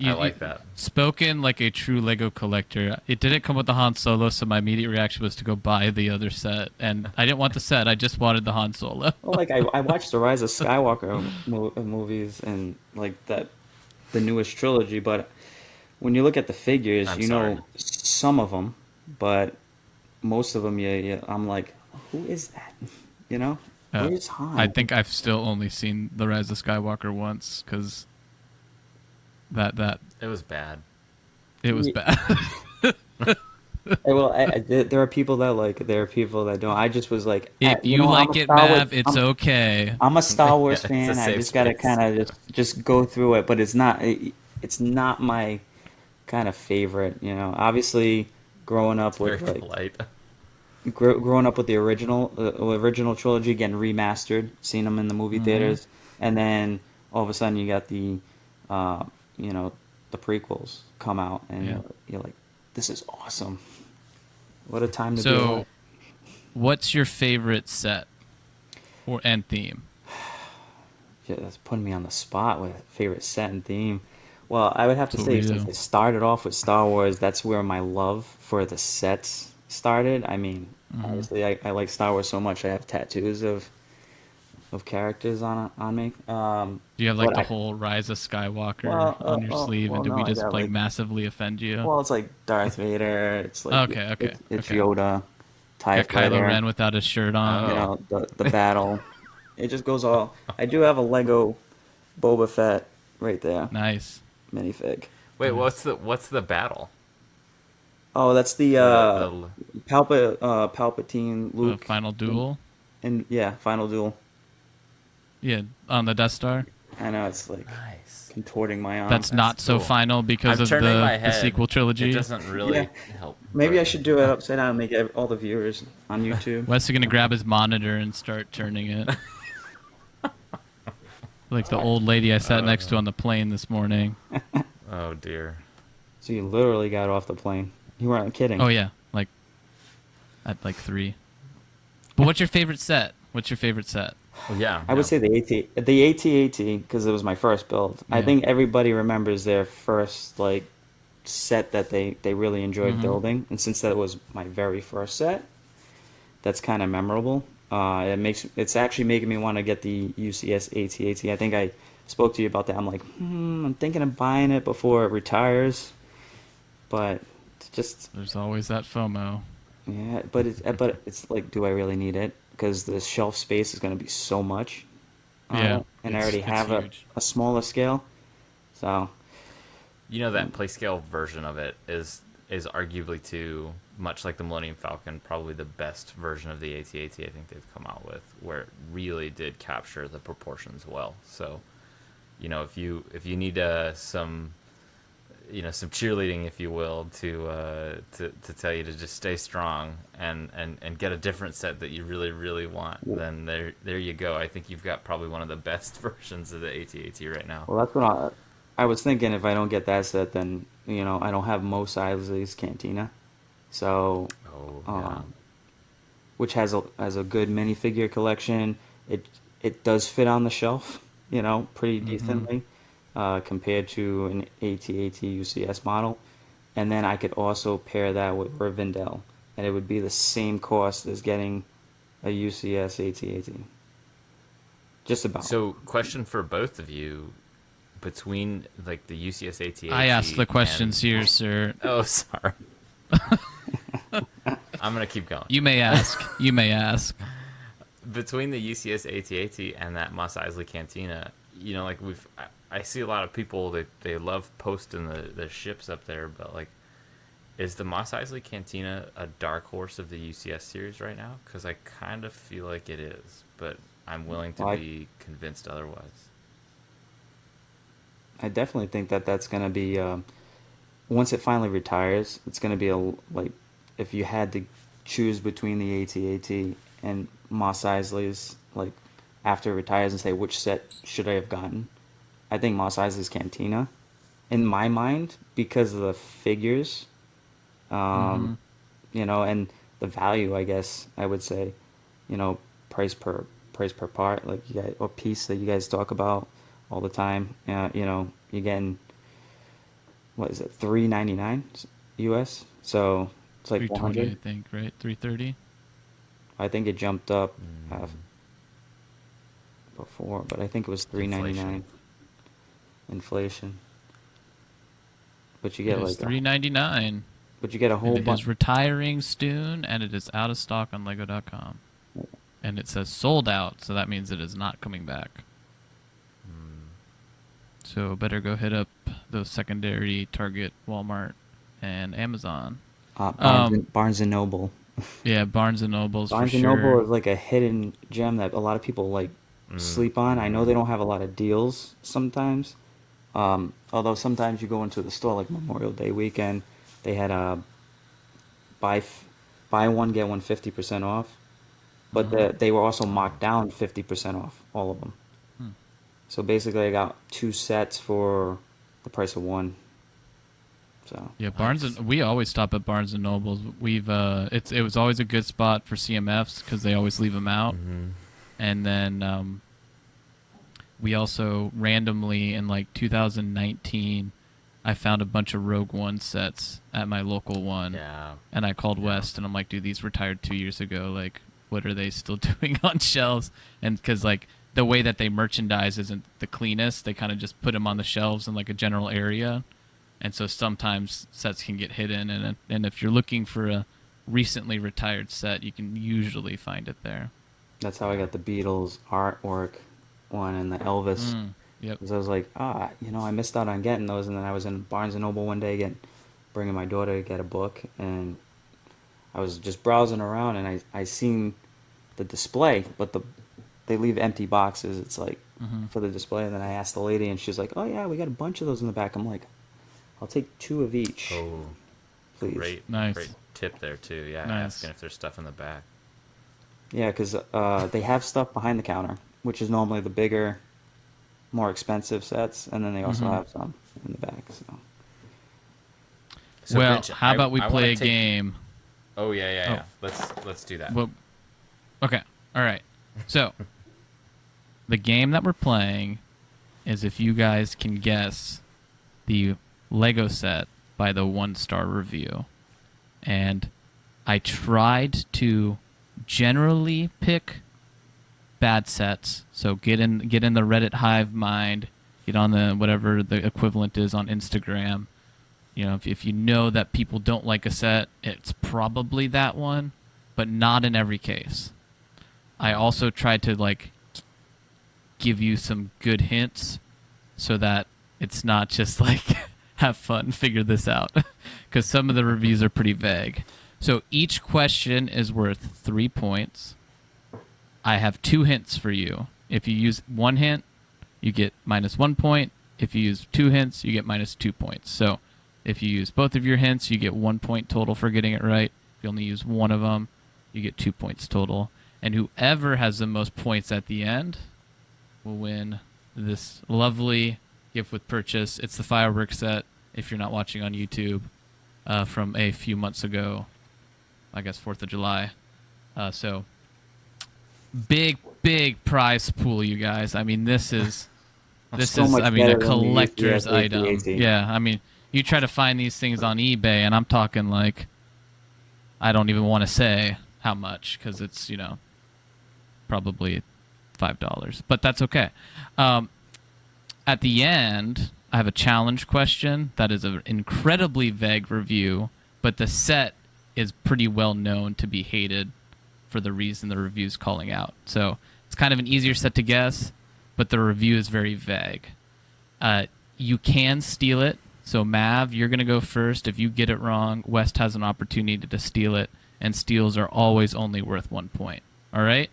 I You like that. spoken like a true Lego collector. It didn't come with the Han Solo, so my immediate reaction was to go buy the other set, and I didn't want the set. I just wanted the Han Solo. Well, like I watched the Rise of Skywalker movies and like the newest trilogy, but when you look at the figures, I'm sorry. some of them, but most of them, I'm like, who is that? You know, Uh, where's I Han? think I've still only seen The Rise of Skywalker once because that It was bad. it was Ye- bad. Well, there are people that like it. There are people that don't. I just was like, If you I'm like a it, Star Wars. Mav, it's okay. I'm a Star Yeah, Wars it's a fan. I safe just gotta space. kind of just go through it, but it's not my kind of favorite. Obviously, growing up It's very with like polite. growing up with the original trilogy getting remastered, seeing them in the movie Hmm. theaters, and then all of a sudden you got the uh, you know the prequels come out, and Yeah. you're like, this is awesome. What a time to be alive. So, what's your favorite set or and theme? Yeah, that's putting me on the spot with favorite set and theme. Well, I would have to That's what we say, since do. I started off with Star Wars, that's where my love for the sets started. I mean, Hmm. obviously, I like Star Wars so much. I have tattoos of characters on me. Do you have like But the I whole Rise of Skywalker well, on your sleeve, and well, did no, we I just got like like, massively offend you? well, it's like Darth Vader. It's like Okay, okay, it's okay. Yoda, TIE Got Kylo Fighter. Ren without his shirt on. Oh, The battle. It just goes all. I do have a Lego Boba Fett right there, Nice, minifig. wait, nice. what's the battle? Oh, that's the The Palpatine, The Luke, final and, duel. and yeah, final duel. Yeah, on the Death Star. I know it's like nice. contorting my arm. That's That's not so cool. final because I'm of turning my the head. sequel It trilogy. doesn't Yeah, really help, maybe I but should do it upside down and make all the viewers on YouTube. Wes is gonna grab his monitor and start turning it, like the old lady I sat next to on the plane this morning. oh dear. So you literally got off the plane. You weren't kidding. Oh yeah, like at like 3. But what's your favorite set? What's your favorite set? Well, yeah, I would say the AT-AT because it was my first build. I Yeah. think everybody remembers their first like set that they really enjoyed Mm-hmm. building, and since that was my very first set, that's kind of memorable. It's actually making me want to get the UCS AT-AT. I think I spoke to you about that. I'm like, I'm thinking of buying it before it retires, but it's just There's always that FOMO. yeah. But it's like, do I really need it? Because the shelf space is going to be so much on Yeah, it, and I already it's have huge. a smaller scale, so you know that playscale version of it is arguably too much like the Millennium Falcon, probably the best version of the AT-AT I think they've come out with, where it really did capture the proportions well. So, you know, if you need some some cheerleading, if you will, to tell you to just stay strong and get a different set that you really really want, then there you go. I think you've got probably one of the best versions of the AT-AT right now. well, that's what I was thinking. If I don't get that set, then I don't have Mos Eisley's Cantina, so Oh yeah. um, which has a good minifigure collection. It does fit on the shelf, pretty Mm-hmm. decently, compared to an AT-AT UCS model. And then I could also pair that with Rivendell, and it would be the same cost as getting a UCS AT-AT. Just about. So, question for both of you: between like the UCS I asked the AT-AT questions and here, sir. oh, sorry, I'm gonna keep going. You may ask. You may ask. Between the UCS AT-AT and that Mos Eisley Cantina, like I see a lot of people they love posting the ships up there, but like, is the Mos Eisley Cantina a dark horse of the UCS series right now? Because I kind of feel like it is, but I'm willing to Well, be convinced otherwise. I definitely think that that's going to be once it finally retires, it's going to be like if you had to choose between the AT-AT and Mos Eisley's like after it retires and say which set should I have gotten, I think Mos Eisley's Cantina in my mind because of the figures, Mm-hmm. um, and the value, I guess I would say, you know, price per part, like you guys or piece that you guys talk about all the time. You're getting what is it, $3.99 US? So it's like 320, I 400. think, right? 330. I think it jumped up Mm, before, but I think it was inflation. 3.99 inflation. But you It get is like a 399, but you get a and whole it is bunch. retiring soon, and it is out of stock on Lego.com. And it says sold out, so that means it is not coming back. Mm. So better go hit up those secondary Target, Walmart, and Amazon. Um, Barnes and Noble. yeah, Barnes and Nobles for Barnes and Noble sure. is like a hidden gem that a lot of people like Mm, sleep on. I know mm. they don't have a lot of deals sometimes. Although sometimes you go into the store like Memorial Day weekend, they had a buy f- buy one get one 50% off, but Mm-hmm. they were also Oh, marked down 50% off all of them. Hmm. So basically, I got two sets for the price of one. So Yeah, Barnes and we always stop at Barnes and Nobles. We've it was always a good spot for CMFs because they always leave them out. And then we also randomly in like 2019, I found a bunch of Rogue One sets at my local one. Yeah. And I called West and I'm like, dude, these retired 2 years ago. Like, what are they still doing on shelves? And because like the way that they merchandise isn't the cleanest, they kind of just put them on the shelves in like a general area. And so sometimes sets can get hidden, and if you're looking for a recently retired set, you can usually find it there. that's how I got the Beatles artwork one and the Elvis. Yep. Because I was like, I missed out on getting those, and then I was in Barnes and Noble one day bringing my daughter to get a book, and I was just browsing around, and I seen the display, but they leave empty boxes. It's like for the display, and then I asked the lady, and she's like, "Oh yeah, we got a bunch of those in the back." I'm like, "I'll take 2 of each, Oh, please." great tip there too. Yeah, Nice. asking if there's stuff in the back. Yeah, because they have stuff behind the counter, which is normally the bigger, more expensive sets, and then they also have some in the back. So, Well, Grinch, how about we I play wanna a take- game? Oh yeah. Let's do that. Well, okay. All right. So, the game that we're playing is if you guys can guess the Lego set by the 1-star review. And I tried to generally pick bad sets. So get in the Reddit hive mind, get on the whatever the equivalent is on Instagram. You know, if you know that people don't like a set, it's probably that one, but not in every case. I also tried to like give you some good hints so that it's not just like have fun, figure this out, because some of the reviews are pretty vague. So each question is worth 3 points. I have 2 hints for you. If you use 1 hint, you get -1 point. If you use 2 hints, you get -2 points. So if you use both of your hints, you get 1 point total for getting it right. If you only use one of them, you get 2 points total. And whoever has the most points at the end will win this lovely gift with purchase. It's the fireworks set, if you're not watching on YouTube, from a few months ago. I guess 4th of July. So big prize pool, you guys. I mean, this is So much a better than the collector's USD item. AT. Yeah, I mean, you try to find these things on eBay, and I'm talking like, I don't even want to say how much because it's, probably $5, but that's okay. At the end, I have a challenge question that is an incredibly vague review, but the set is pretty well known to be hated for the reason the review's calling out. So it's kind of an easier set to guess, but the review is very vague. You can steal it. So Mav, you're going to go first. If you get it wrong, West has an opportunity to steal it, and steals are always only worth 1 point. All right?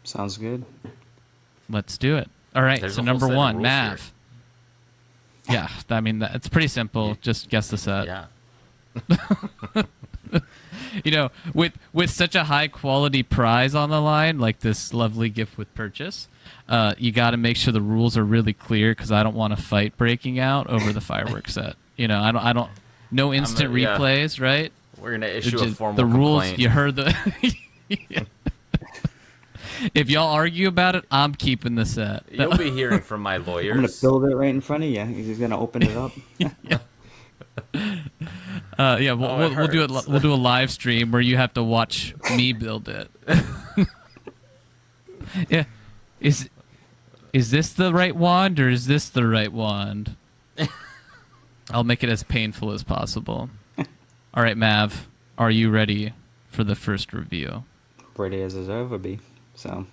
Sounds good. Let's do it. All right, There's so a whole number set of 1, rules Mav. Yeah, I mean, it's pretty simple. Just guess the set. Yeah. With such a high quality prize on the line, like this lovely gift with purchase, you got to make sure the rules are really clear because I don't want a fight breaking out over the fireworks set. I don't. No instant replays, right? We're gonna issue a formal the rules. complaint. You heard the. If y'all argue about it, I'm keeping the set. You'll be hearing from my lawyers. I'm gonna build it right in front of you. He's gonna open it up. We'll do it. We'll do a live stream where you have to watch me build it. Yeah, is this the right wand or is this the right wand? I'll make it as painful as possible. All right, Mav, are you ready for the first review? Ready as I'll ever be. So.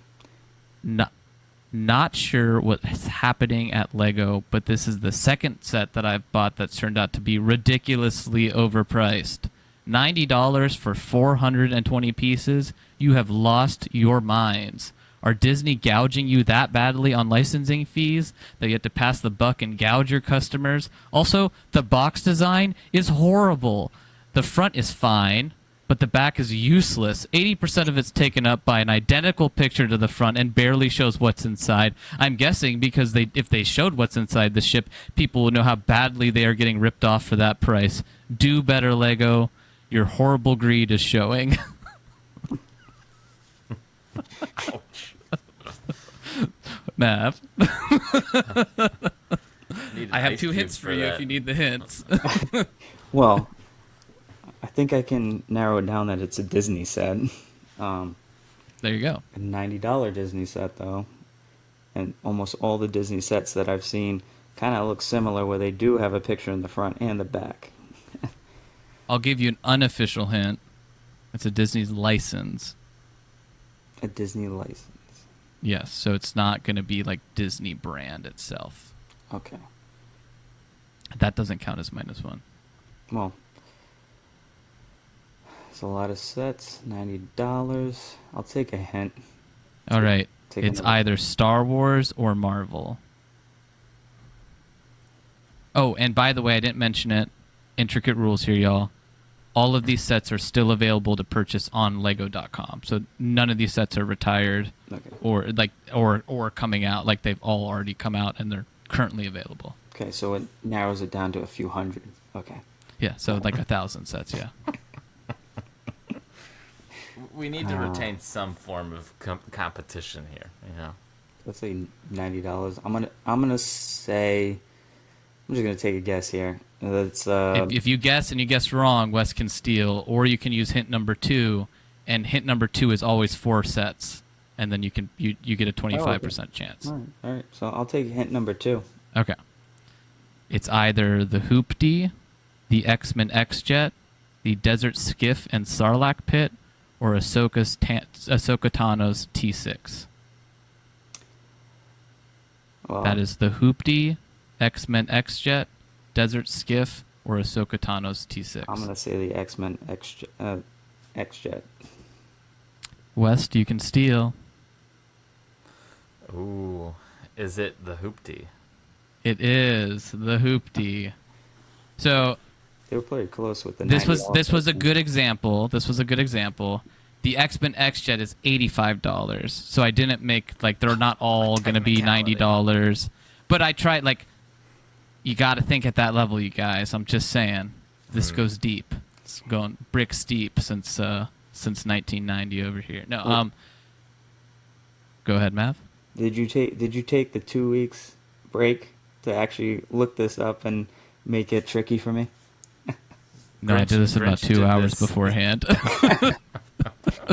Not sure what's happening at Lego, but this is the second set that I've bought that's turned out to be ridiculously overpriced. $90 for 420 pieces? You have lost your minds. Are Disney gouging you that badly on licensing fees that you have to pass the buck and gouge your customers? Also, the box design is horrible. The front is fine, but but the back is useless. 80% of it's taken up by an identical picture to the front and barely shows what's inside. I'm guessing because if they showed what's inside the ship, people would know how badly they are getting ripped off for that price. Do better, Lego. Your horrible greed is showing. Ouch. Mav. Need an I have ice 2 cube hints for you that. if you need the hints. Well, I think I can narrow it down that it's a Disney set. There you go. A $90 Disney set, though. And almost all the Disney sets that I've seen kind of look similar, where they do have a picture in the front and the back. I'll give you an unofficial hint. It's a Disney's license. A Disney license. Yes, so it's not going to be like Disney brand itself. Okay. That doesn't count as -1. Well, it's a lot of sets. $90. I'll take a hint. All right. Take It's another. either Star Wars or Marvel. Oh, and by the way, I didn't mention it. Intricate rules here, y'all. All of these sets are still available to purchase on Lego.com. So none of these sets are retired Okay. or coming out. Like they've all already come out and they're currently available. Okay, so it narrows it down to a few hundred. Okay. Yeah, so like 1,000 sets, yeah. We need to retain some form of competition here. You know. Let's say $90. I'm gonna say, I'm just gonna take a guess here. That's If you guess and you guess wrong, Wes can steal, or you can use hint number 2, and hint number 2 is always 4 sets, and then you get a 25% chance. all right. So I'll take hint number 2. Okay. It's either the Hoopty, the X-Men X-Jet, the Desert Skiff and Sarlacc Pit, or Ahsoka Tano's T6. Well, That is the Hoopty, X-Men X-Jet, Desert Skiff, or Ahsoka Tano's T6. I'm gonna say the X-Men X-Jet. West, you can steal. Ooh, is it the Hoopty? It is the Hoopty. So They were pretty close with the. this was $90 a good example. This was a good example. The X-Men X-Jet is $85. So I didn't make they're not all going to be $90. But I tried you got to think at that level, you guys. I'm just saying. This goes deep. It's going bricks deep since 1990 over here. No, go ahead, Mav. Did you take the 2 weeks break to actually look this up and make it tricky for me? No, I did this about Grinch 2 did hours this. beforehand.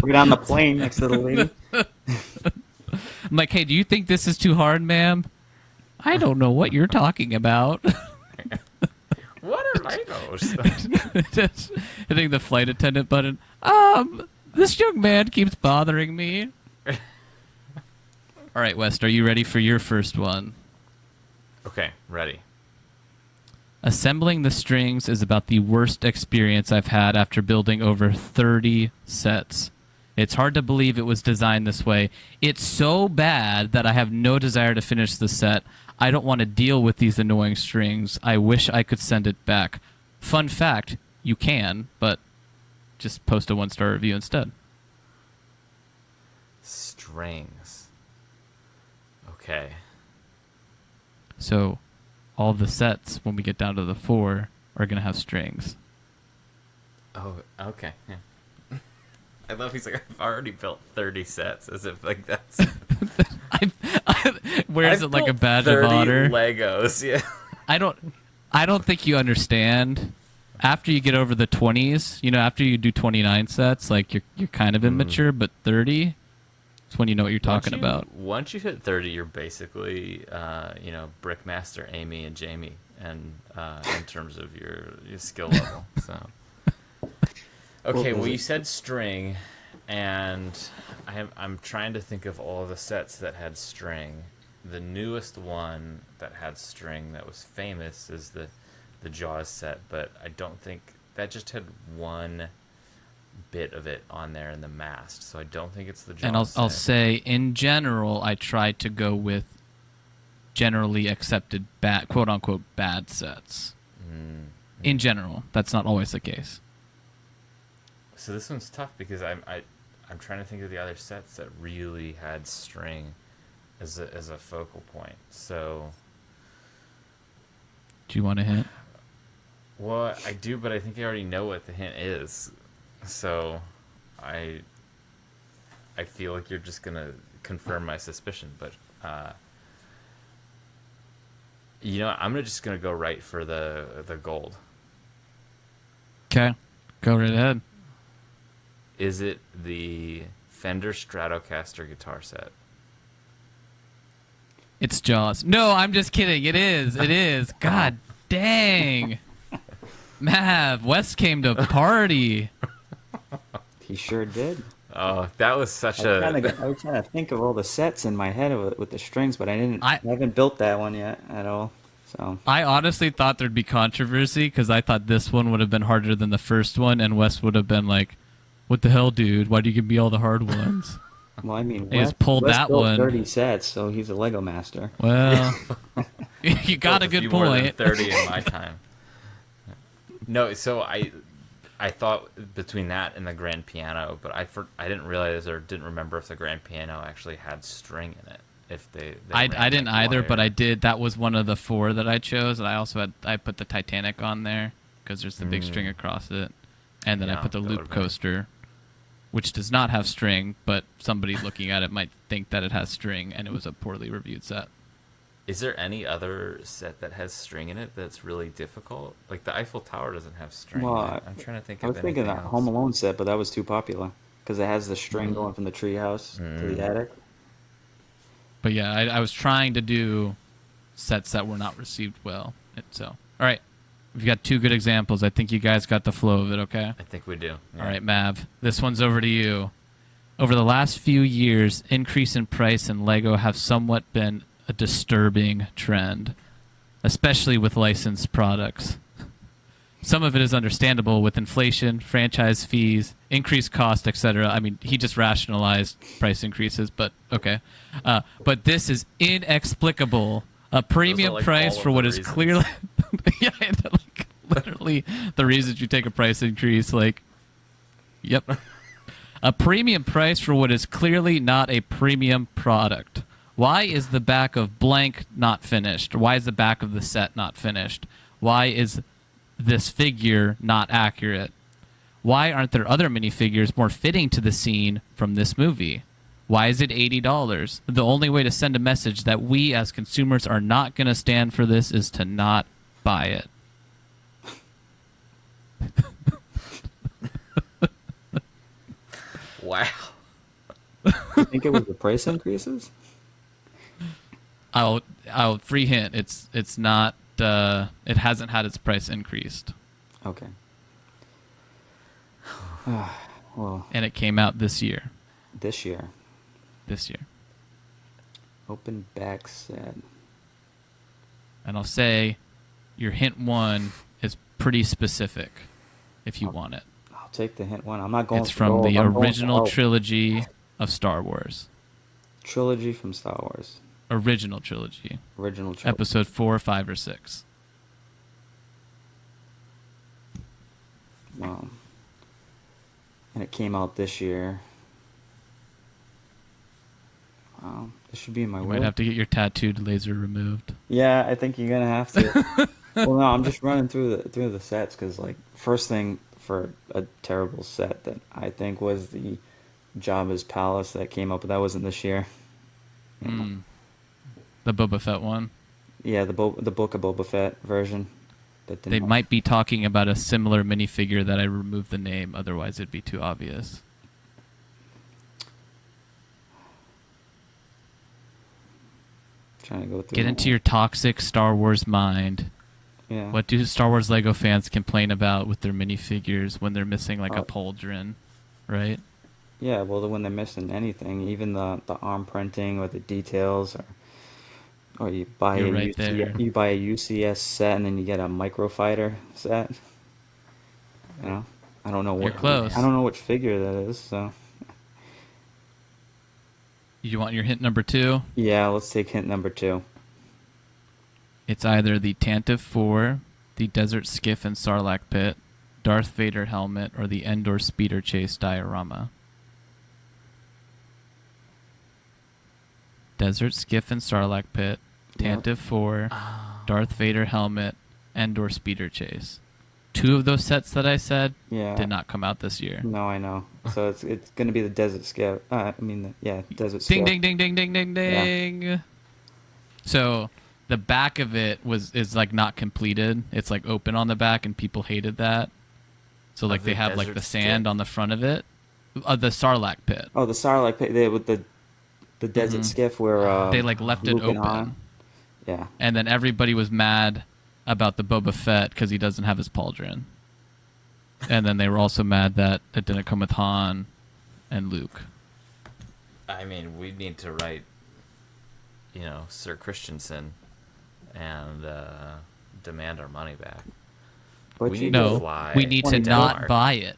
We're on the plane next to the lady. I'm like, hey, do you think this is too hard, ma'am? I don't know what you're talking about. What are Legos? Just hitting the flight attendant button. This young man keeps bothering me. All right, West, are you ready for your first one? Okay, ready. Assembling the strings is about the worst experience I've had after building over 30 sets. It's hard to believe it was designed this way. It's so bad that I have no desire to finish the set. I don't want to deal with these annoying strings. I wish I could send it back. Fun fact, you can, but just post a 1-star review instead. Strings. Okay. So all the sets, when we get down to the 4, are going to have strings. Oh, okay. Yeah. I love he's like, I've already built 30 sets, as if that's... Wears I've it like a built badge of 30 honor. Legos, yeah. I don't think you understand. After you get over the 20s, after you do 29 sets, you're kind of immature, but 30, it's when you know what you're talking about. Once you hit 30, you're basically, Brickmaster Amy and Jamie, and in terms of your skill level. So, okay, well, you said string, and I'm trying to think of all the sets that had string. The newest one that had string that was famous is the Jaws set, but I don't think that just had one bit of it on there in the mast, so I don't think it's the Jaws And I'll set. say, in general, I tried to go with generally accepted quote-unquote bad sets. In general, that's not always the case. So this one's tough because I'm trying to think of the other sets that really had string as a focal point. So, Do you want a hint? well, I do, but I think I already know what the hint is. So, I I feel like you're just gonna confirm my suspicion, but I'm just gonna go right for the gold. Okay, go right ahead. Is it the Fender Stratocaster guitar set? It's Jaws. No, I'm just kidding. It is. It is. God dang. Mav, West came to party. He sure did. Oh, that was such I was trying to think of all the sets in my head with the strings, but I haven't built that one yet at all. So I honestly thought there'd be controversy because I thought this one would have been harder than the first one, and West would have been like, "What the hell, dude? Why do you give me all the hard ones?" well, I mean, He just pulled Wes that built one. 30 sets, so he's a Lego master. Well, you got a few good more than point. 30 in my time. No, so I thought between that and the grand piano, but I didn't realize or didn't remember if the grand piano actually had string in it. If they I ran, didn't like, either, but wire. I did. That was one of the 4 that I chose, and I put the Titanic on there because there's the big string across it, and then I Yeah, put the that loop would've been- coaster, which does not have string, but somebody looking at it might think that it has string, and it was a poorly reviewed set. Is there any other set that has string in it that's really difficult? Like the Eiffel Tower doesn't have string. Well, I'm trying to think I of was thinking anything that else. Home Alone set, but that was too popular because it has the string going from the treehouse to the attic. But yeah, I was trying to do sets that were not received well. So, all right, we've got 2 good examples. I think you guys got the flow of it. Okay. I think we do. Yeah. All right, Mav, this one's over to you. Over the last few years, increase in price and Lego have somewhat been a disturbing trend, especially with licensed products. Some of it is understandable with inflation, franchise fees, increased cost, etc. I mean, he just rationalized price increases, but okay. But this is inexplicable. A premium like, price all for of what the is reasons. clearly yeah, like literally the reasons you take a price increase. Like, yep. A premium price for what is clearly not a premium product. Why is the back of blank not finished? Why is the back of the set not finished? Why is this figure not accurate? Why aren't there other minifigures more fitting to the scene from this movie? Why is it $80? The only way to send a message that we as consumers are not going to stand for this is to not buy it. Wow. I think it was the price increases. I'll free hint. It's not. It hasn't had its price increased, Okay. Well, and it came out this year. this year, This year, open back set. and I'll say, your hint 1 is pretty specific. If you want it, I'll take the hint one. I'm not going. it's for from gold. the I'm going for original help. trilogy of Star Wars. Trilogy from Star Wars. Original trilogy, Original trilogy. episode 4, 5, or 6. And it came out this year. This should be in my You will. might have to get your tattooed laser removed. Yeah, I think you're gonna have to. Well, no, I'm just running through the sets because, like, first thing for a terrible set that I think was the Jabba's Palace that came up, but that wasn't this year. The Boba Fett one. Yeah, the Book of Boba Fett version. That They didn't might be talking about a similar minifigure that I removed the name, otherwise it'd be too obvious. trying to go through. Get into your toxic Star Wars mind. Yeah. What do Star Wars Lego fans complain about with their minifigures when they're missing like a pauldron, right? Yeah, well, when they're missing anything, even the arm printing or the details, or you buy You're right there. you buy a UCS set and then you get a microfighter set. You know, I don't know You're what close. I don't know which figure that is. So You want your hint number 2? yeah, let's take hint number 2. It's either the Tantive 4, the Desert Skiff and Sarlacc Pit, Darth Vader helmet, or the Endor speeder chase diorama? Desert Skiff and Sarlacc Pit, Yep. Tantive 4, Darth Vader helmet, Endor speeder chase. 2 of those sets that I said Yeah. did not come out this year. No, I know. So it's gonna be the desert scale. Desert Ding scale. ding ding ding ding ding ding. So the back of it is like not completed. It's like open on the back, and people hated that. So like Of they the have like desert the sand skip? on the front of it. The Sarlacc pit. Oh, the Sarlacc pit there with the desert skiff where They like left it Luke and open. Han. Yeah. And then everybody was mad about the Boba Fett because he doesn't have his pauldron. And then they were also mad that it didn't come with Han and Luke. I mean, we need to write, Sir Christensen and demand our money back. But We you need to No, fly we need to to not Denmark. buy it.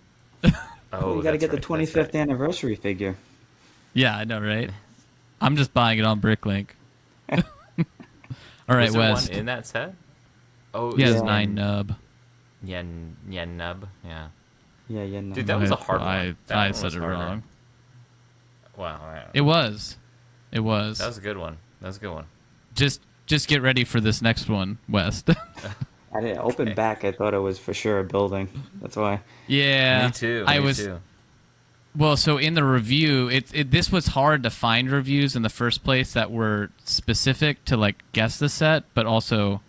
Oh, you got to that's get the right, 25th that's right. anniversary figure. Yeah, I know, right? I'm just buying it on Bricklink. All right, Was there West. one in that set? Oh, He has Yeah. 9 nub. Yen Nub. Yeah. Yeah, no. Dude, that was a hard one. I That one said was it harder. wrong. Wow. Yeah. It was. It was. That was a good one. That was a good one. Just get ready for this next one, West. I didn't open Okay. back. I thought it was for sure a building. That's why. Yeah. Me too. I me was too. Well, so in the review, this was hard to find reviews in the first place that were specific to like guess the set, but also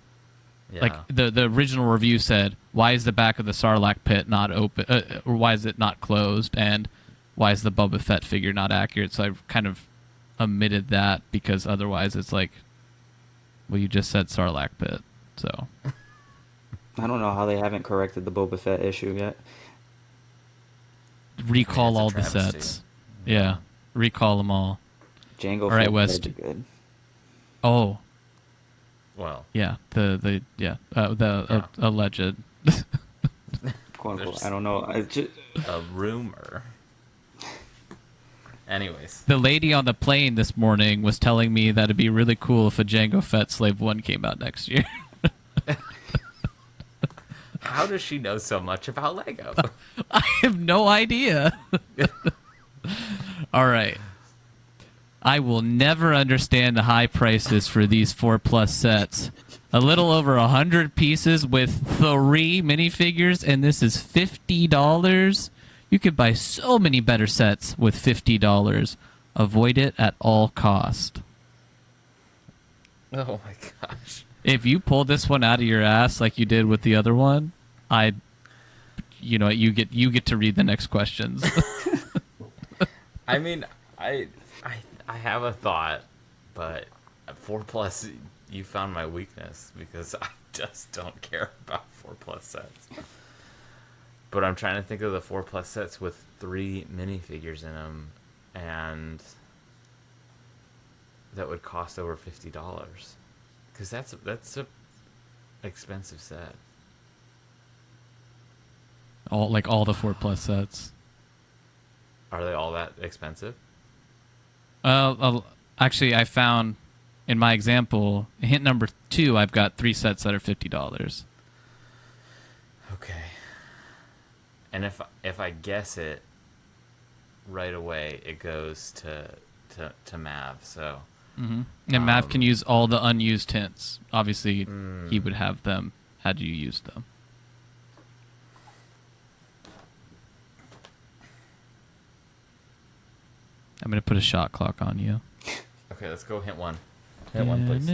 Yeah. like the original review said, why is the back of the Sarlacc pit not open, or why is it not closed, and why is the Boba Fett figure not accurate? So I kind of omitted that because otherwise it's like, well, you just said Sarlacc pit, so I don't know how they haven't corrected the Boba Fett issue yet. recall it's a all the travesty. sets. Yeah, recall them all. Django All right, Fett West. would be good. Oh, Well, yeah, the alleged. Quote unquote. There's- I don't know. a rumor. Anyways, The lady on the plane this morning was telling me that it'd be really cool if a Jango Fett Slave 1 came out next year. how does she know so much about Lego? I have no idea. All right. I will never understand the high prices for these 4+ sets. A little over 100 pieces with 3 minifigures, and this is $50. You could buy so many better sets with $50. Avoid it at all cost. Oh my gosh. If you pull this one out of your ass like you did with the other one, you get to read the next questions. I mean, I have a thought, but 4+, you found my weakness because I just don't care about 4+ sets. But I'm trying to think of the 4+ sets with 3 minifigures in them, and that would cost over $50. Because that's a expensive set. all the 4+ sets. Are they all that expensive? Actually, I found in my example, hint number 2, I've got 3 sets that are $50. Okay. And if I guess it right away, it goes to Mav. So And Mav can use all the unused hints. Obviously, he would have them had you used them. I'm going to put a shot clock on you. okay, let's go hint 1. Hint 1, please.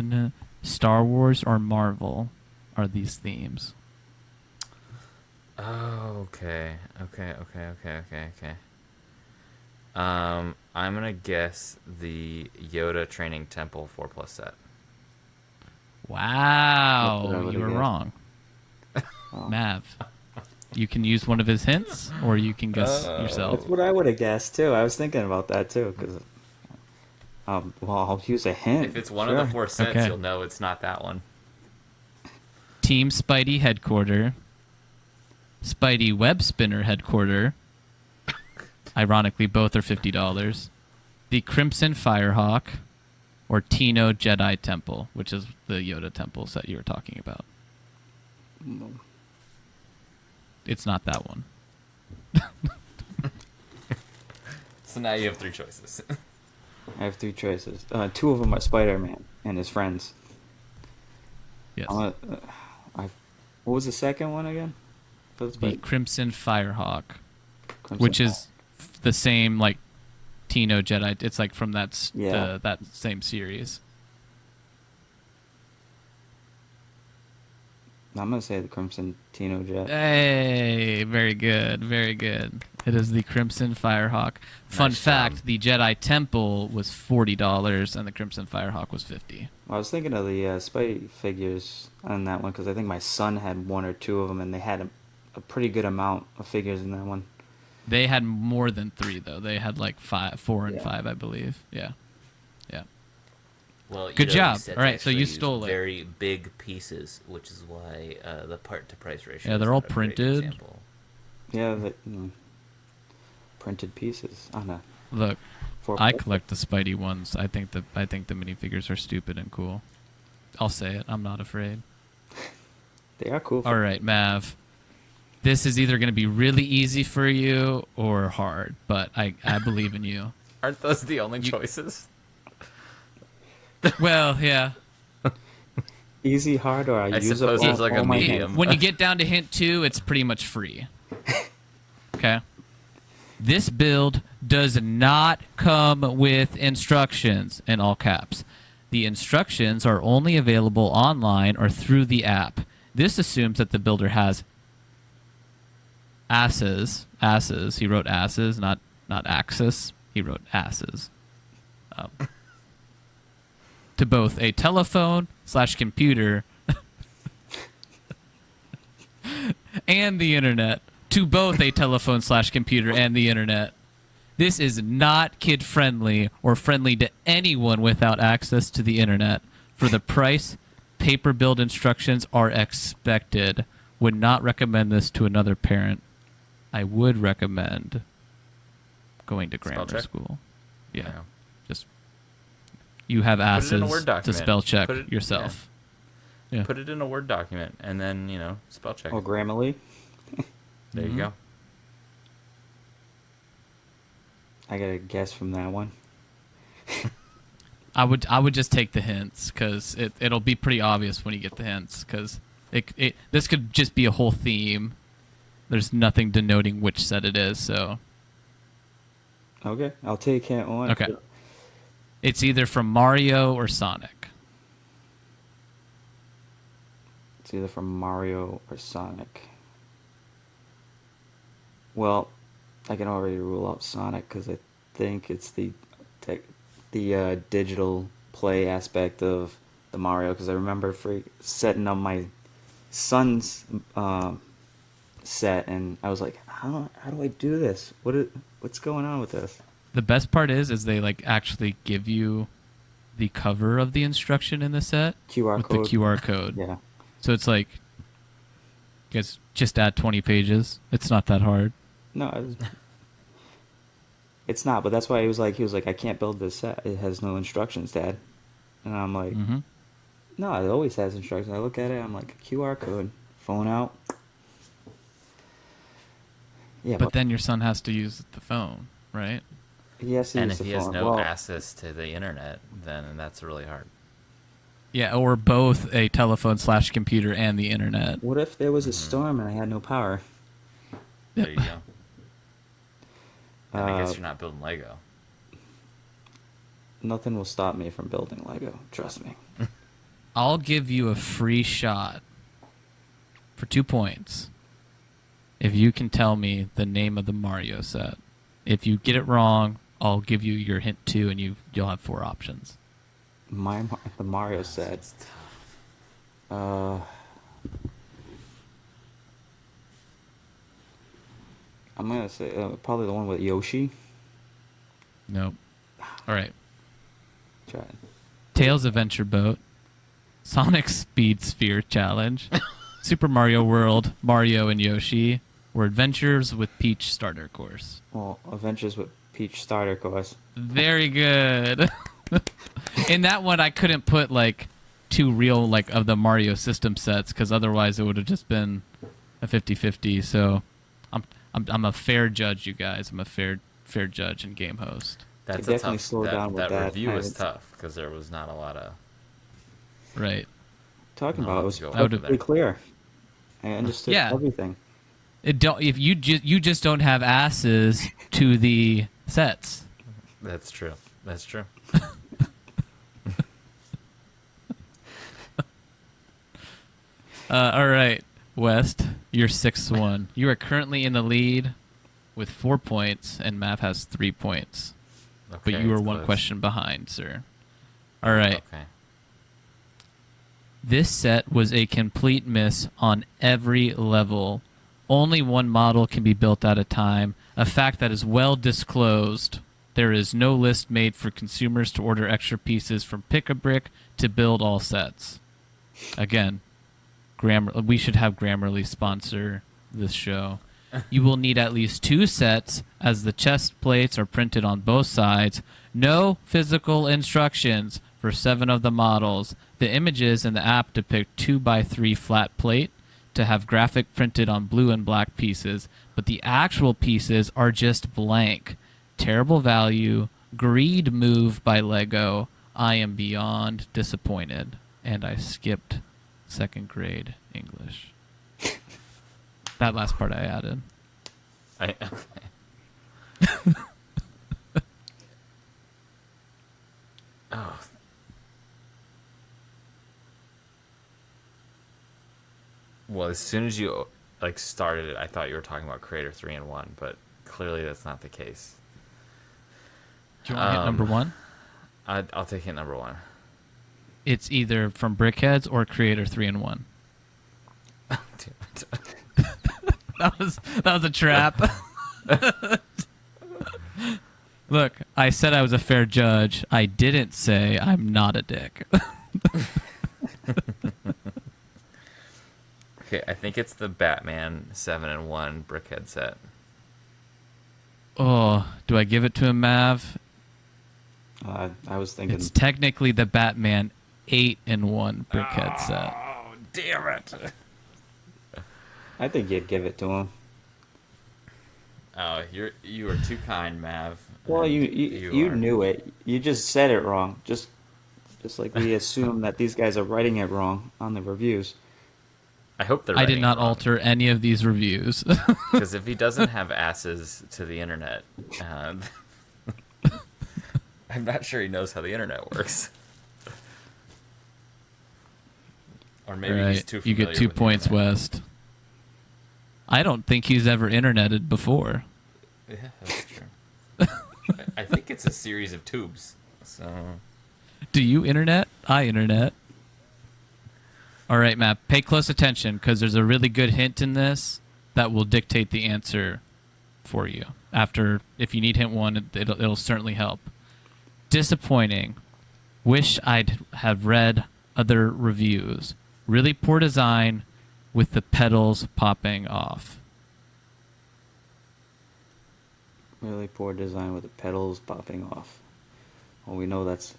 Na. Star Wars or Marvel are these themes. Oh, okay. I'm gonna guess the Yoda Training Temple 4+ set. Wow, That's what I would've you were guessed. wrong. Oh. Mav, you can use one of his hints, or you can guess yourself. That's what I would have guessed too. I was thinking about that too, because well, I'll use a hint. If it's one of the 4 sets, Okay. you'll know it's not that one. Team Spidey Headquarter, Spidey Web Spinner Headquarter. Ironically, both are $50. The Crimson Firehawk, or Tino Jedi Temple, which is the Yoda temple set you were talking about. it's not that one. So now you have 3 choices. I have 3 choices. 2 of them are Spider-Man and his friends. Yes. What was the second one again? For the The Spider- Crimson Firehawk, Crimson which is the same like Tino Jedi. It's like from Yeah. that same series. I'm gonna say the Crimson Tino Jet. Hey, very good, very good. It is the Crimson Firehawk. Fun Nice fact: job. the Jedi Temple was $40, and the Crimson Firehawk was $50. I was thinking of the Spidey figures on that one because I think my son had 1 or 2 of them, and they had a pretty good amount of figures in that one. They had more than 3 though. They had like 4 and Yeah. 5, I believe. Yeah, yeah. Well, Good these job. sets All right, so you actually use stole it. very big pieces, which is why the part to price ratio. Yeah, is they're all not a great printed. example. Yeah, printed pieces on a Look, 4. I collect the Spidey ones. I think the minifigures are stupid and cool. I'll say it. I'm not afraid. They are cool. All right, Mav. This is either going to be really easy for you or hard, but I believe in you. Aren't those the only You- choices? Well, yeah. Easy, hard, or I use up suppose all, there's like a all my medium. hands. When you get down to hint 2, it's pretty much free. Okay? This build does not come with instructions, in all caps. The instructions are only available online or through the app. This assumes that the builder has asses. He wrote asses, not axis. He wrote asses. To both a telephone/computer and the internet. To both a telephone/computer and the internet. This is not kid-friendly or friendly to anyone without access to the internet. For the price, paper build instructions are expected. Would not recommend this to another parent. I would recommend going to grammar check? school. Yeah. Yeah. Just you have Put it in a asses Word to document. spell check Put it- yourself. Yeah. Put it in a Word document and then, spell check. Or Grammarly. There you go. I got a guess from that one. I would just take the hints because it'll be pretty obvious when you get the hints because this could just be a whole theme. There's nothing denoting which set it is, so Okay, I'll take hint 1. okay. It's either from Mario or Sonic. It's either from Mario or Sonic. Well, I can already rule out Sonic because I think it's the digital play aspect of the Mario. Because I remember setting up my son's set, and I was like, how do I do this? What's going on with this? The best part is they like actually give you the cover of the instruction in the set QR with code. the QR code. Yeah. So it's like, you guys just add 20 pages. It's not that hard. No, it's not. But that's why he was like, I can't build this set. It has no instructions, Dad. And I'm like, Mm-hmm. no, it always has instructions. I look at it, I'm like, QR code, phone out. Yeah, But then your son has to use the phone, right? he has to And use if the he has phone. no Well, access to the internet, then that's really hard. Yeah, or both a telephone/computer and the internet. what if there was a storm and I had no power? There you go. And I guess Uh, you're not building Lego. Nothing will stop me from building Lego. Trust me. I'll give you a free shot for 2 points if you can tell me the name of the Mario set. If you get it wrong, I'll give you your hint 2 and you'll have 4 options. The Mario set. It's tough. I'm gonna say probably the one with Yoshi. Nope. All right. Try it. Tails Adventure Boat, Sonic Speed Sphere Challenge, Super Mario World, Mario and Yoshi, or Adventures with Peach Starter Course. Well, Adventures with Peach Starter Course. Very good. In that one, I couldn't put like 2 real of the Mario system sets because otherwise it would have just been a 50-50. So I'm a fair judge, you guys. I'm a fair judge and game host. Could That's a definitely tough. slow down with That that. review I was haven't- tough because there was not a lot of. Right. Talking No, about it was to go over perfectly there. clear. I understood Yeah. everything. It don't if you just don't have asses to the sets. That's true. That's true. All right, West, your sixth one. You are currently in the lead with 4 points, and Mav has 3 points. Okay, But you are it's one close. question behind, sir. All right. Okay. This set was a complete miss on every level. Only one model can be built at a time, a fact that is well disclosed. There is no list made for consumers to order extra pieces from Pick-a-Brick to build all sets. Again, we should have Grammarly sponsor this show. You will need at least 2 sets, as the chest plates are printed on both sides. No physical instructions for 7 of the models. The images in the app depict 2x3 flat plate to have graphic printed on blue and black pieces, but the actual pieces are just blank. Terrible value. Greed move by Lego. I am beyond disappointed. And I skipped 2nd grade English. That last part I added. Okay. Oh. Well, as soon as you started it, I thought you were talking about Creator 3-in-1, but clearly that's not the case. Do you want to hit number 1? I'll take hit number 1. It's either from Brickheads or Creator 3-in-1. Damn it. That was a trap. Look, I said I was a fair judge. I didn't say I'm not a dick. Okay, I think it's the Batman 7-in-1 Brickhead set. Oh, do I give it to him, Mav? I was thinking. It's technically the Batman 8-in-1 Brickhead set. Oh, damn it. I think you'd give it to him. Oh, you are too kind, Mav. Well, And you are. knew it. You just said it wrong. Just like we assume that these guys are writing it wrong on the reviews. I hope they're I did writing not it wrong. alter any of these reviews. Because if he doesn't have asses to the internet, I'm not sure he knows how the internet works. Or maybe he's too you familiar get 2 with the points, internet. West. I don't think he's ever interneted before. Yeah, that's true. I think it's a series of tubes. So Do you internet? I internet. All right, Matt, pay close attention because there's a really good hint in this that will dictate the answer for you. If you need hint 1, it'll certainly help. Disappointing. Wish I'd have read other reviews. Really poor design with the pedals popping off. Really poor design with the pedals popping off. Well, we know that's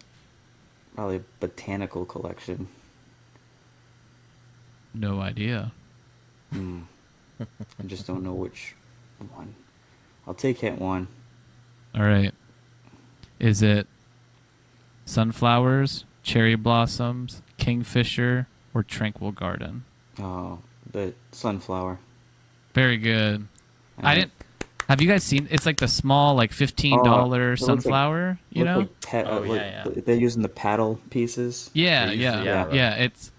probably a botanical collection. No idea. I just don't know which one. I'll take hint 1. All right. Is it sunflowers, cherry blossoms, kingfisher, or tranquil garden? Oh, the sunflower. Very good. I And didn't. Have you guys seen? It's like the small, like $15 it looks like- sunflower. You know? Oh, yeah. They're using the paddle pieces. Yeah, They yeah, usually yeah, are. yeah. It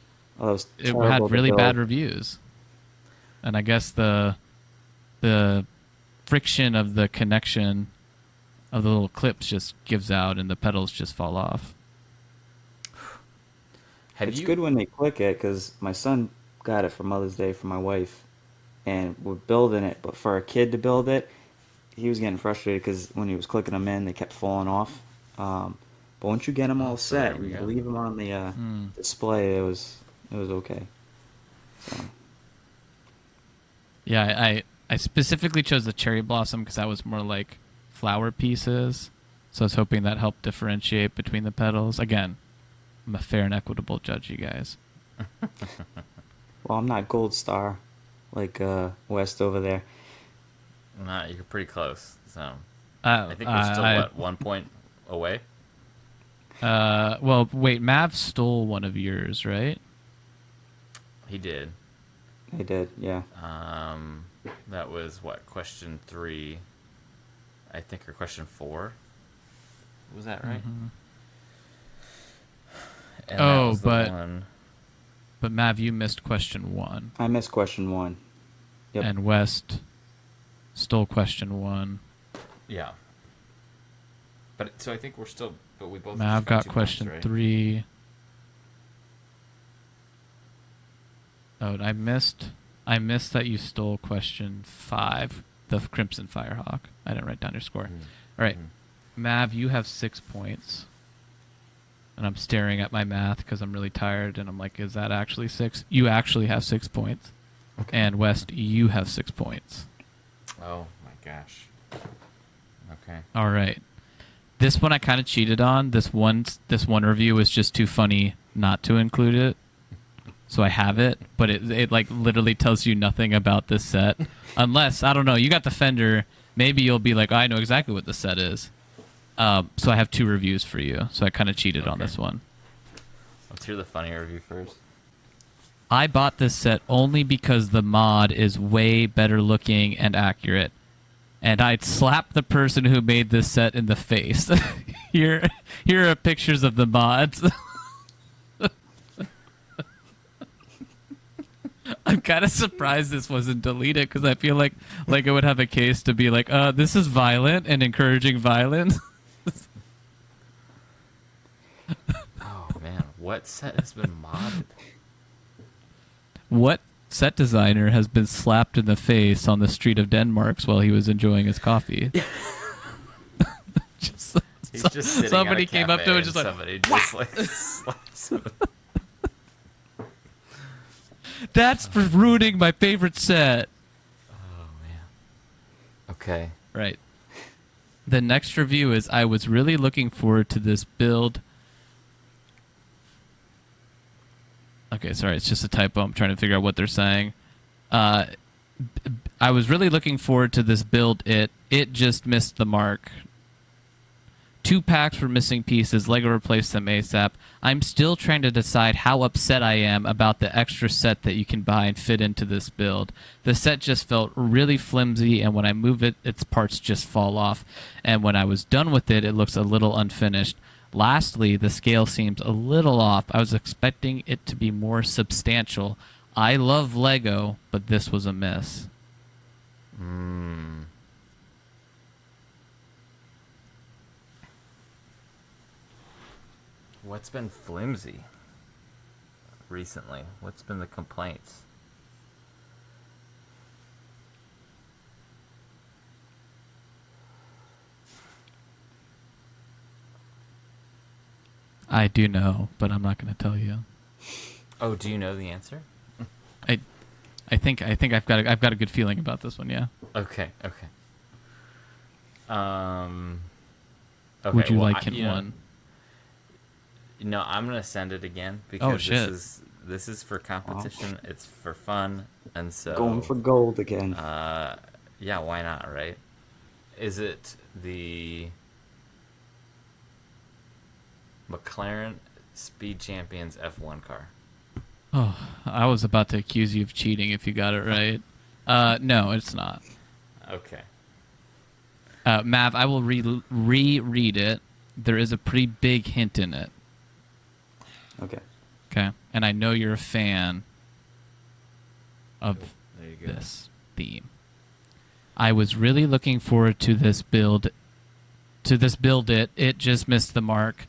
Oh, that was had really bad build. reviews, and I guess the friction of the connection of the little clips just gives out, and the pedals just fall off. It's good when they click it because my son got it for Mother's Day for my wife, and we're building it. But for a kid to build it, he was getting frustrated because when he was clicking them in, they kept falling off. But once you get them all so there set we and you go. leave them on the display, it was okay. So Yeah, I specifically chose the cherry blossom because that was more like flower pieces, so I was hoping that helped differentiate between the pedals. Again, I'm a fair and equitable judge, you guys. well, I'm not Gold Star, like West over there. Nah, you're pretty close. So Uh, I think we're still, I, what, 1 point away? well, wait, Mav stole one of yours, right? He did. I did, yeah. That was, what, question 3, I think, or question 4? Was that right? And that Oh, was the one. but Mav, you missed question 1, I missed question 1. Yep. and West stole question 1. Yeah. But so I think we're still, but we both Mav just got got 2 question points, right? 3. Oh, and I missed that you stole question 5, the Crimson Firehawk. I didn't write down your score. All right, Mav, you have 6 points. And I'm staring at my math because I'm really tired, and I'm like, is that actually 6? You actually have 6 points. Okay. And West, you have 6 points. Oh my gosh. Okay. All right. This one I kind of cheated on. This one review was just too funny not to include it. So I have it, but it like literally tells you nothing about this set. Unless, I don't know, you got the Fender, maybe you'll be like, I know exactly what the set is. So I have 2 reviews for you. So I kind of cheated on Okay. this one. Let's hear the funny review first. I bought this set only because the mod is way better looking and accurate. And I'd slap the person who made this set in the face. Here are pictures of the mods. I'm kind of surprised this wasn't deleted because I feel like it would have a case to be like, this is violent and encouraging violence. Oh man, what set has been modded? What set designer has been slapped in the face on the street of Denmark while he was enjoying his coffee? He's just sitting somebody at a came up to him and just like, somebody just like slaps him. that's for ruining my favorite set. Oh man. Okay. Right. The next review is, I was really looking forward to this build. Okay, sorry, it's just a typo. I'm trying to figure out what they're saying. I was really looking forward to this build. It just missed the mark. 2 packs were missing pieces. Lego replaced them ASAP. I'm still trying to decide how upset I am about the extra set that you can buy and fit into this build. The set just felt really flimsy, and when I move it, its parts just fall off. And when I was done with it, it looks a little unfinished. Lastly, the scale seems a little off. I was expecting it to be more substantial. I love Lego, but this was a miss. What's been flimsy recently? What's been the complaints? I do know, but I'm not going to tell you. Oh, do you know the answer? I think I've got a good feeling about this one. Yeah. Okay. Okay. Would you well, like hint one? No, I'm gonna send it again because shit. this is for competition. It's for fun, and so Going for gold again. yeah, why not, right? Is it the McLaren Speed Champions F1 car? Oh, I was about to accuse you of cheating if you got it right. No, it's not. Okay. Mav, I will reread it. There is a pretty big hint in it. Okay. Okay, and I know you're a fan of There you go. this theme. I was really looking forward to this build. It just missed the mark.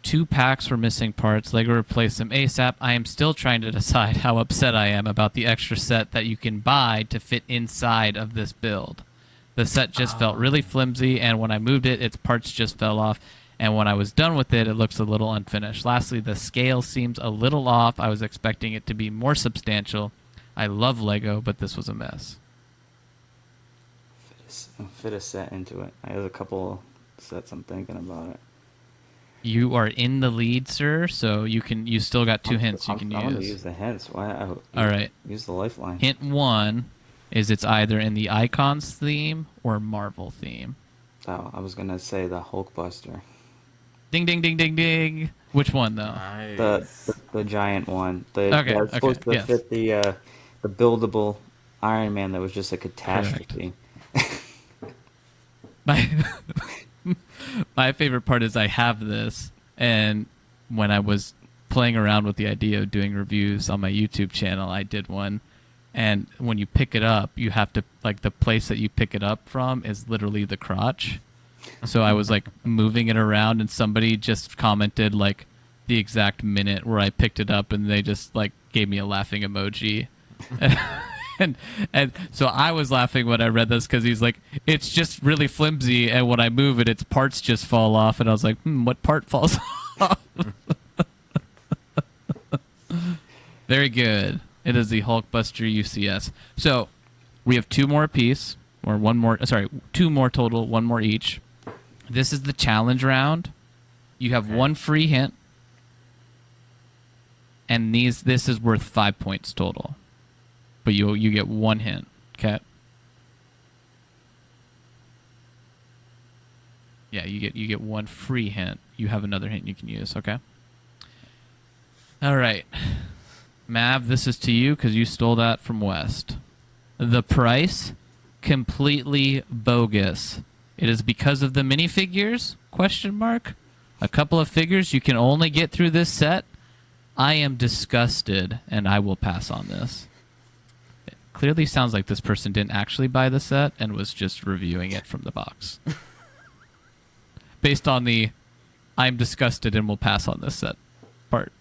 2 packs were missing parts. Lego replaced them ASAP. I am still trying to decide how upset I am about the extra set that you can buy to fit inside of this build. The set just felt really flimsy, and when I moved it, its parts just fell off. And when I was done with it, it looks a little unfinished. Lastly, the scale seems a little off. I was expecting it to be more substantial. I love Lego, but this was a mess. Fit a set into it. I have a couple sets I'm thinking about it. You are in the lead, sir. So you still got two hints you can I'm gonna use. use the hints. Why? All right. Use the lifeline. Hint 1 is it's either in the Icons theme or Marvel theme. Oh, I was gonna say the Hulkbuster, Ding ding ding ding ding. Which one though? Nice. the giant one. Okay, That was supposed to yes. fit the buildable Iron Man that was just a catastrophe. My my favorite part is I have this, and when I was playing around with the idea of doing reviews on my YouTube channel, I did one. And when you pick it up, you have to, like, the place that you pick it up from is literally the crotch. So I was like moving it around, and somebody just commented like the exact minute where I picked it up, and they just like gave me a laughing emoji. And so I was laughing when I read this because he's like, it's just really flimsy, and when I move it, its parts just fall off. And I was like, what part falls off? Very good. It is the Hulkbuster UCS. So we have two more apiece, or one more. Sorry, two more total, one more each. This is the challenge round. You have one free hint, and this is worth 5 points total. But you get one hint. Okay. Yeah, you get one free hint. You have another hint you can use. Okay. All right. Mav, this is to you because you stole that from West. The price, completely bogus. It is because of the minifigures? Question mark. A couple of figures you can only get through this set. I am disgusted, and I will pass on this. It clearly sounds like this person didn't actually buy the set and was just reviewing it from the box. Based on the I'm disgusted and will pass on this set part.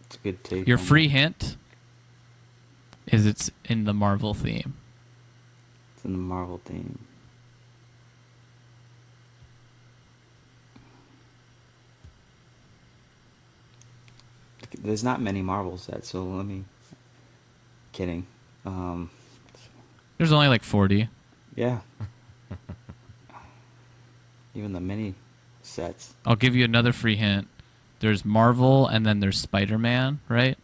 It's a good take. Your on free that. hint is it's in the Marvel theme. It's in the Marvel theme. There's not many Marvel sets, so let me. Kidding. There's only like 40. Yeah. Even the mini sets. I'll give you another free hint. There's Marvel and then there's Spider-Man, right?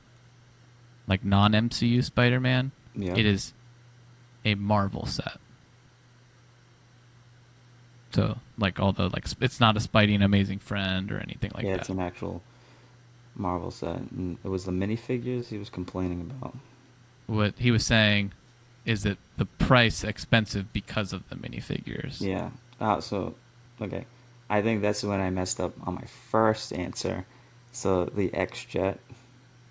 Like non-MCU Spider-Man. Yeah. It is a Marvel set. So, like, although like it's not a Spidey and Amazing Friend or anything like Yeah, that. it's an actual Marvel set. And it was the minifigures he was complaining about. What he was saying is that the price expensive because of the minifigures. Yeah. Okay. I think that's when I messed up on my first answer. So the X-Jet.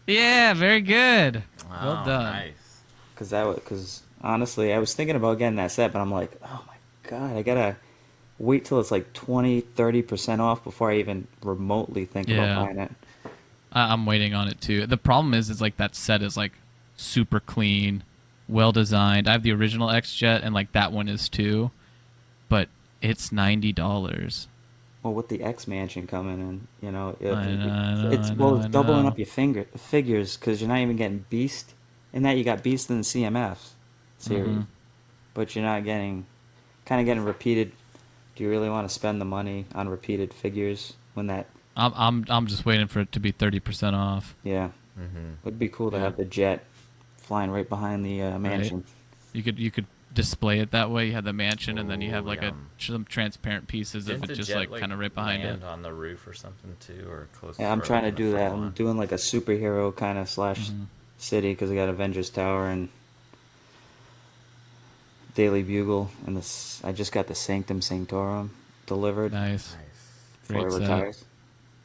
Yeah, very good. Wow, Well done. Nice. Because honestly, I was thinking about getting that set, but I'm like, oh my God, I gotta wait till it's like 20-30% off before I even remotely think Yeah. about buying it. I'm waiting on it too. The problem is like that set is like super clean, well designed. I have the original X-Jet, and like that one is too, but it's $90. Well, with the X Mansion coming in, you know, I it's know. doubling up your figures because you're not even getting Beast. In that, you got Beast in the CMF series, Mhm. but you're not getting repeated. Do you really want to spend the money on repeated figures when that? I'm just waiting for it to be 30% off. Yeah, Mm-hmm. it'd be cool to Yeah. have the jet flying right behind the mansion. You could display it that way. You have the mansion, and then you have Ooh, like yum. some transparent pieces Didn't of the it just jet, like kind of right behind land it. on the roof or something too, or close? Yeah, I'm or trying to in the do that. front I'm one? doing like a superhero kind of slash Mhm. city because I got Avengers Tower and Daily Bugle, and I just got the Sanctum Sanctorum delivered Nice, Nice. before great it set. retires.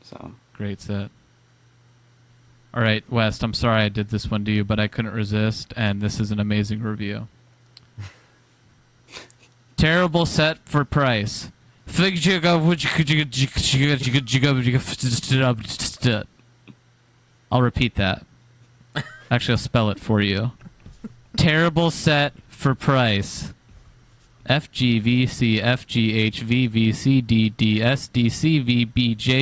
So Great set. All right, West. I'm sorry I did this one to you, but I couldn't resist, and this is an amazing review. Terrible set for price. I'll repeat that. Actually, I'll spell it for you. Terrible set for price. FGVC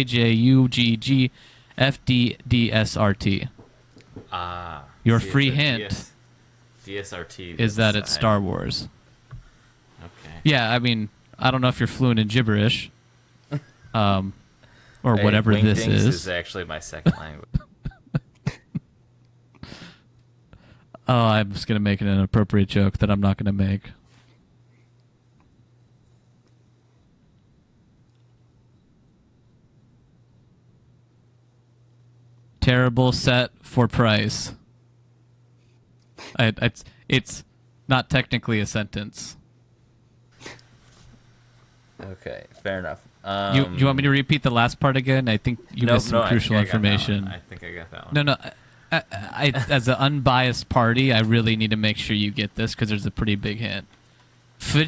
FGHVVCDDSDCVBJJUGG FDDSRT. Ah. Your see, free it's a hint DSRT. is that that's it's Star Wars. Okay. Yeah, I mean, I don't know if you're fluent in gibberish, or Hey, whatever this Wingdings is. actually my second language. Oh, I'm just gonna make an inappropriate joke that I'm not gonna make. Terrible set for price. It's not technically a sentence. Okay, fair enough. You want me to repeat the last part again? I think you missed some crucial information. I think I got that one. No. As an unbiased party, I really need to make sure you get this because there's a pretty big hint. I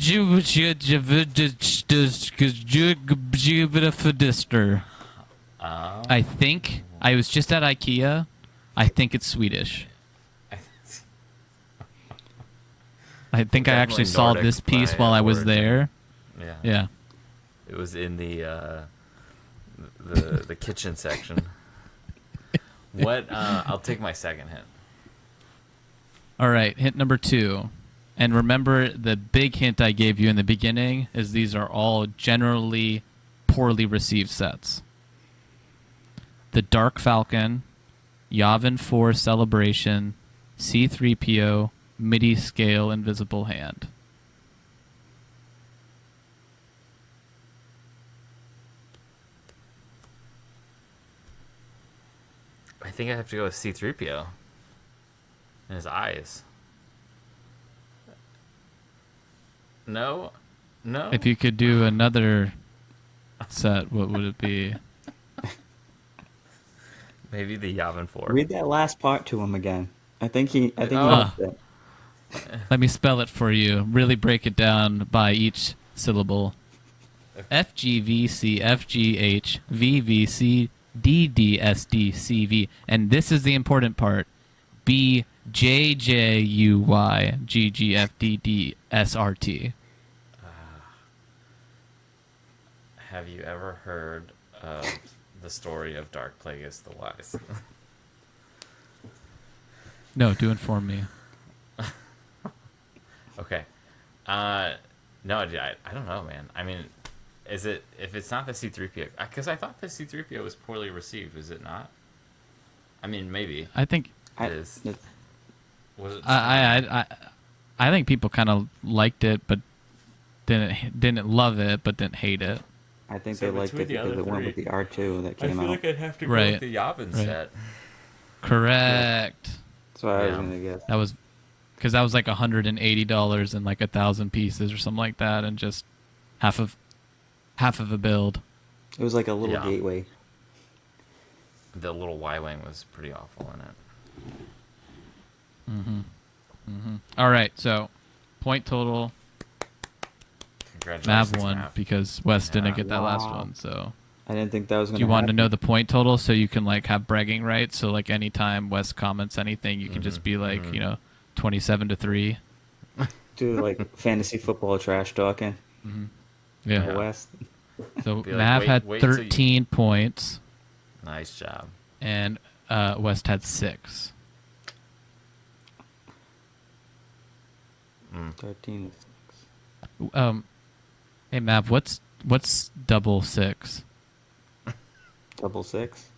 think I was just at IKEA. I think it's Swedish. I think I actually saw Nordic this piece by while I was origin. there. Yeah. Yeah. It was in the kitchen section. What? I'll take my second hint. All right, hint number 2. And remember, the big hint I gave you in the beginning is these are all generally poorly received sets. The Dark Falcon, Yavin 4 Celebration, C-3PO, MIDI Scale Invisible Hand. I think I have to go with C-3PO. And his eyes. No? If you could do another set, what would it be? Maybe the Yavin 4. Read that last part to him again. I think he Oh. missed it. Let me spell it for you. Really break it down by each syllable. FGVC, FGH, VVC, DDSD, CV. And this is the important part. BJJUY, GGFDD, SRT. Have you ever heard of the story of Dark Plagueis the Wise? No, do inform me. Okay. No, I don't know, man. I mean, is it, if it's not the C-3PO, because I thought the C-3PO was poorly received, was it not? I mean, maybe I think it is. Was it? I think people kind of liked it, but didn't love it, but didn't hate it. I think So they liked between it the because other it went three, with the R2 that I came feel out. like I'd have to go Right. with the Yavin Right. set. Correct. That's what I was Yeah. gonna guess. That was because that was like $180 and like 1,000 pieces or something like that, and just half of a build. It was like a little Yeah. gateway. The little Y-wing was pretty awful in it. All right, so point total. Congratulations, Mav won Mav. because Wes didn't get that last Wow. one. So I didn't think that was gonna. do you want to happen. know the point total so you can like have bragging rights? So like anytime Wes comments anything, you can just be like, 27-3. Do like fantasy football trash talking? Yeah. The West. So Be like, Mav had wait till you- 13 points Nice job. and West had 6. 13. Hey Mav, what's double 6? Double six.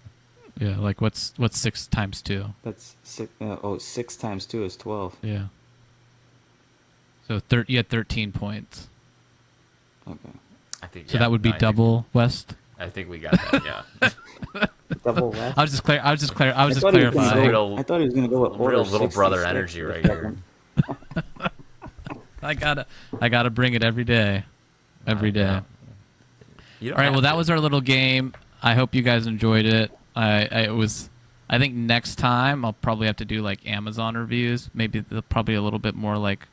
Yeah, like what's 6 times 2? That's 6. 6 times 2 is 12. Yeah. So you had 13 points. Okay. I think. So yeah, that would be no, double West. I think we got that. Yeah. Double West. I was just clarifying. I thought he was gonna clarifying. Real- I thought he was gonna go with order Real little 66 brother energy for a right here. second. I gotta bring it every day. Every day. Yeah. You don't All right. have Well, that to. was our little game. I hope you guys enjoyed it. I think next time I'll probably have to do like Amazon reviews. Maybe they're probably a little bit more like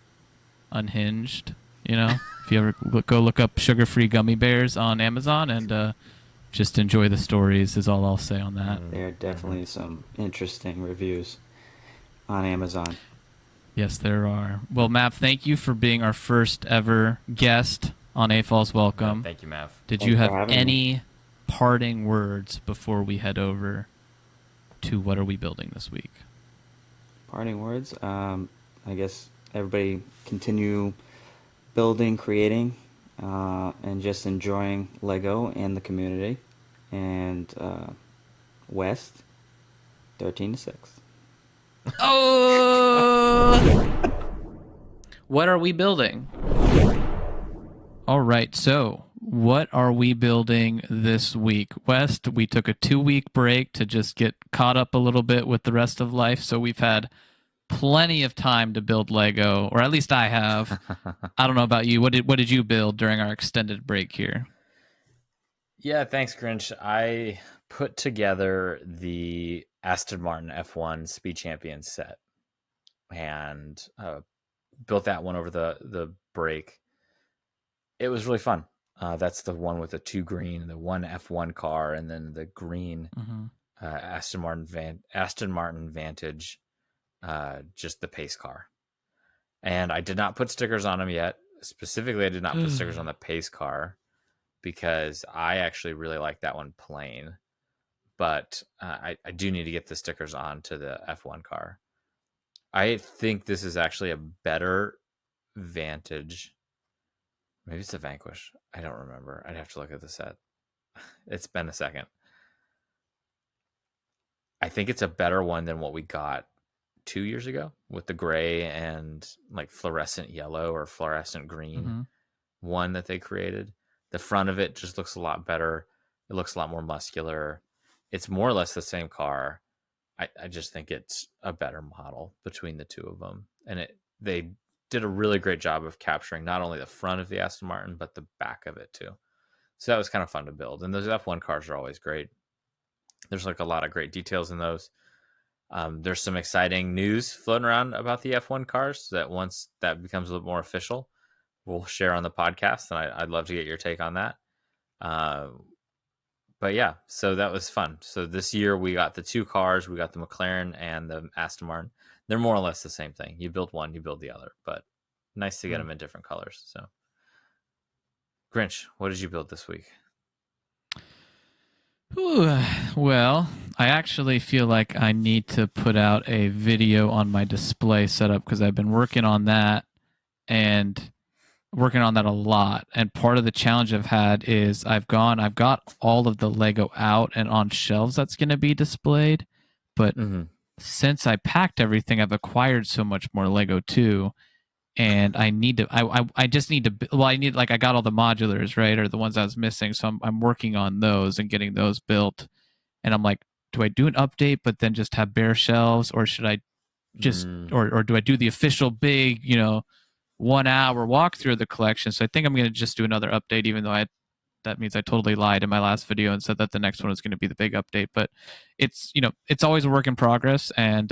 unhinged. You know, if you ever go look up sugar-free gummy bears on Amazon and just enjoy the stories is all I'll say on that. There are definitely some interesting reviews on Amazon. Yes, there are. Well, Mav, thank you for being our first ever guest on AFOLs Welcome. Thank you, Mav. Did Thanks you for have having any parting words before we head over to what are we building this week? Parting words. I guess everybody continue building, creating. and just enjoying Lego and the community. And West, 13-6. Oh! What are we building? All right, so what are we building this week? West, we took a 2-week break to just get caught up a little bit with the rest of life, so we've had plenty of time to build Lego, or at least I have. I don't know about you. What did you build during our extended break here? Yeah, thanks, Grinch. I put together the Aston Martin F1 Speed Champions set and built that one over the break. It was really fun. That's the one with the 2 green, the 1 F1 car, and then the green Aston Martin Vantage, just the pace car. And I did not put stickers on them yet. Specifically, I did not put stickers on the pace car because I actually really like that one plain. But I do need to get the stickers on to the F1 car. I think this is actually a better Vantage. Maybe it's a Vanquish. I don't remember. I'd have to look at the set. It's been a second. I think it's a better one than what we got 2 years ago with the gray and like fluorescent yellow or fluorescent green one that they created. The front of it just looks a lot better. It looks a lot more muscular. It's more or less the same car. I just think it's a better model between the two of them. And they did a really great job of capturing not only the front of the Aston Martin, but the back of it too. So that was kind of fun to build. And those F1 cars are always great. There's like a lot of great details in those. There's some exciting news floating around about the F1 cars that once that becomes a little more official, we'll share on the podcast. And I'd love to get your take on that. But yeah, so that was fun. So this year we got the 2 cars. We got the McLaren and the Aston Martin. They're more or less the same thing. You build one, you build the other. But nice to get them in different colors. So, Grinch, what did you build this week? Ooh, well, I actually feel like I need to put out a video on my display setup because I've been working on that and working on that a lot. And part of the challenge I've had is I've got all of the Lego out and on shelves that's going to be displayed. But since I packed everything, I've acquired so much more Lego too. And I need to, I just need to, well, I need, like, I got all the modulars, right? Or the ones I was missing. So I'm working on those and getting those built. And I'm like, do I do an update, but then just have bare shelves, or should I just, or do I do the official big, 1 hour walkthrough of the collection? So I think I'm going to just do another update, even though that means I totally lied in my last video and said that the next one is going to be the big update. But it's, it's always a work in progress, and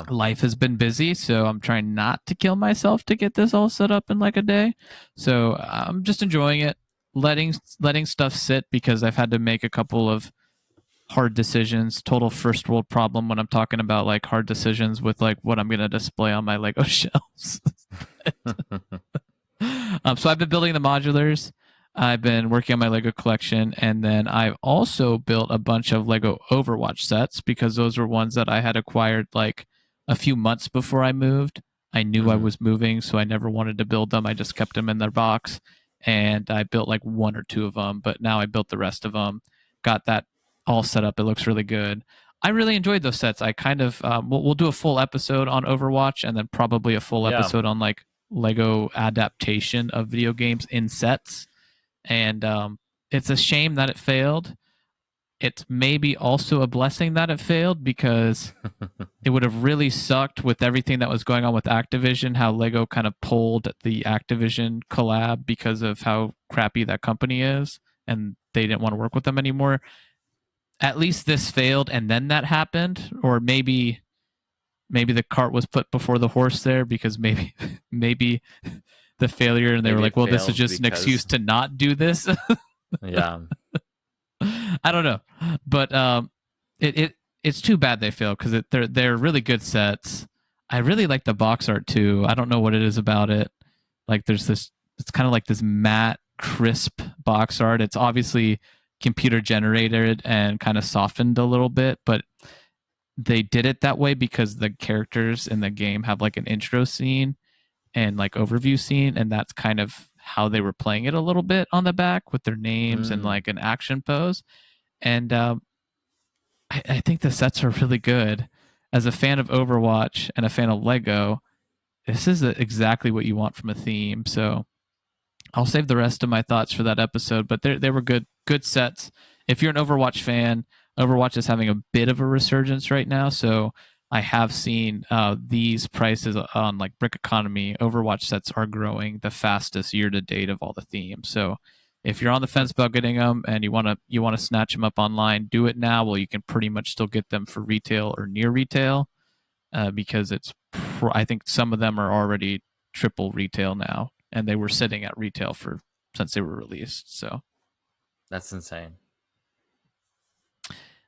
life has been busy, so I'm trying not to kill myself to get this all set up in like a day. So I'm just enjoying it, letting stuff sit, because I've had to make a couple of hard decisions. Total first world problem when I'm talking about like hard decisions with like what I'm going to display on my Lego shelves. So I've been building the modulars. I've been working on my Lego collection, and then I've also built a bunch of Lego Overwatch sets because those were ones that I had acquired like a few months before I moved. I knew I was moving, so I never wanted to build them. I just kept them in their box, and I built like 1 or 2 of them, but now I built the rest of them. Got that all set up. It looks really good. I really enjoyed those sets. I kind of we'll do a full episode on Overwatch, and then probably a full episode on like Lego adaptation of video games in sets. And it's a shame that it failed. It's maybe also a blessing that it failed, because it would have really sucked with everything that was going on with Activision, how Lego kind of pulled the Activision collab because of how crappy that company is, and they didn't want to work with them anymore. At least this failed, and then that happened. Or maybe the cart was put before the horse there, because maybe the failure, and they were like, well, this is just an excuse to not do this. Yeah. I don't know, but it's too bad they failed, because they're really good sets. I really like the box art too. I don't know what it is about it. Like there's this, it's kind of like this matte, crisp box art. It's obviously computer generated and kind of softened a little bit, but they did it that way because the characters in the game have like an intro scene and like overview scene, and that's kind of how they were playing it a little bit on the back with their names and like an action pose. And I think the sets are really good. As a fan of Overwatch and a fan of Lego, this is exactly what you want from a theme. So I'll save the rest of my thoughts for that episode, but they were good sets. If you're an Overwatch fan, Overwatch is having a bit of a resurgence right now. So I have seen these prices on like Brick Economy. Overwatch sets are growing the fastest year to date of all the themes. So if you're on the fence about getting them and you want to snatch them up online, do it now. Well, you can pretty much still get them for retail or near retail because I think some of them are already triple retail now, and they were sitting at retail since they were released. So That's insane.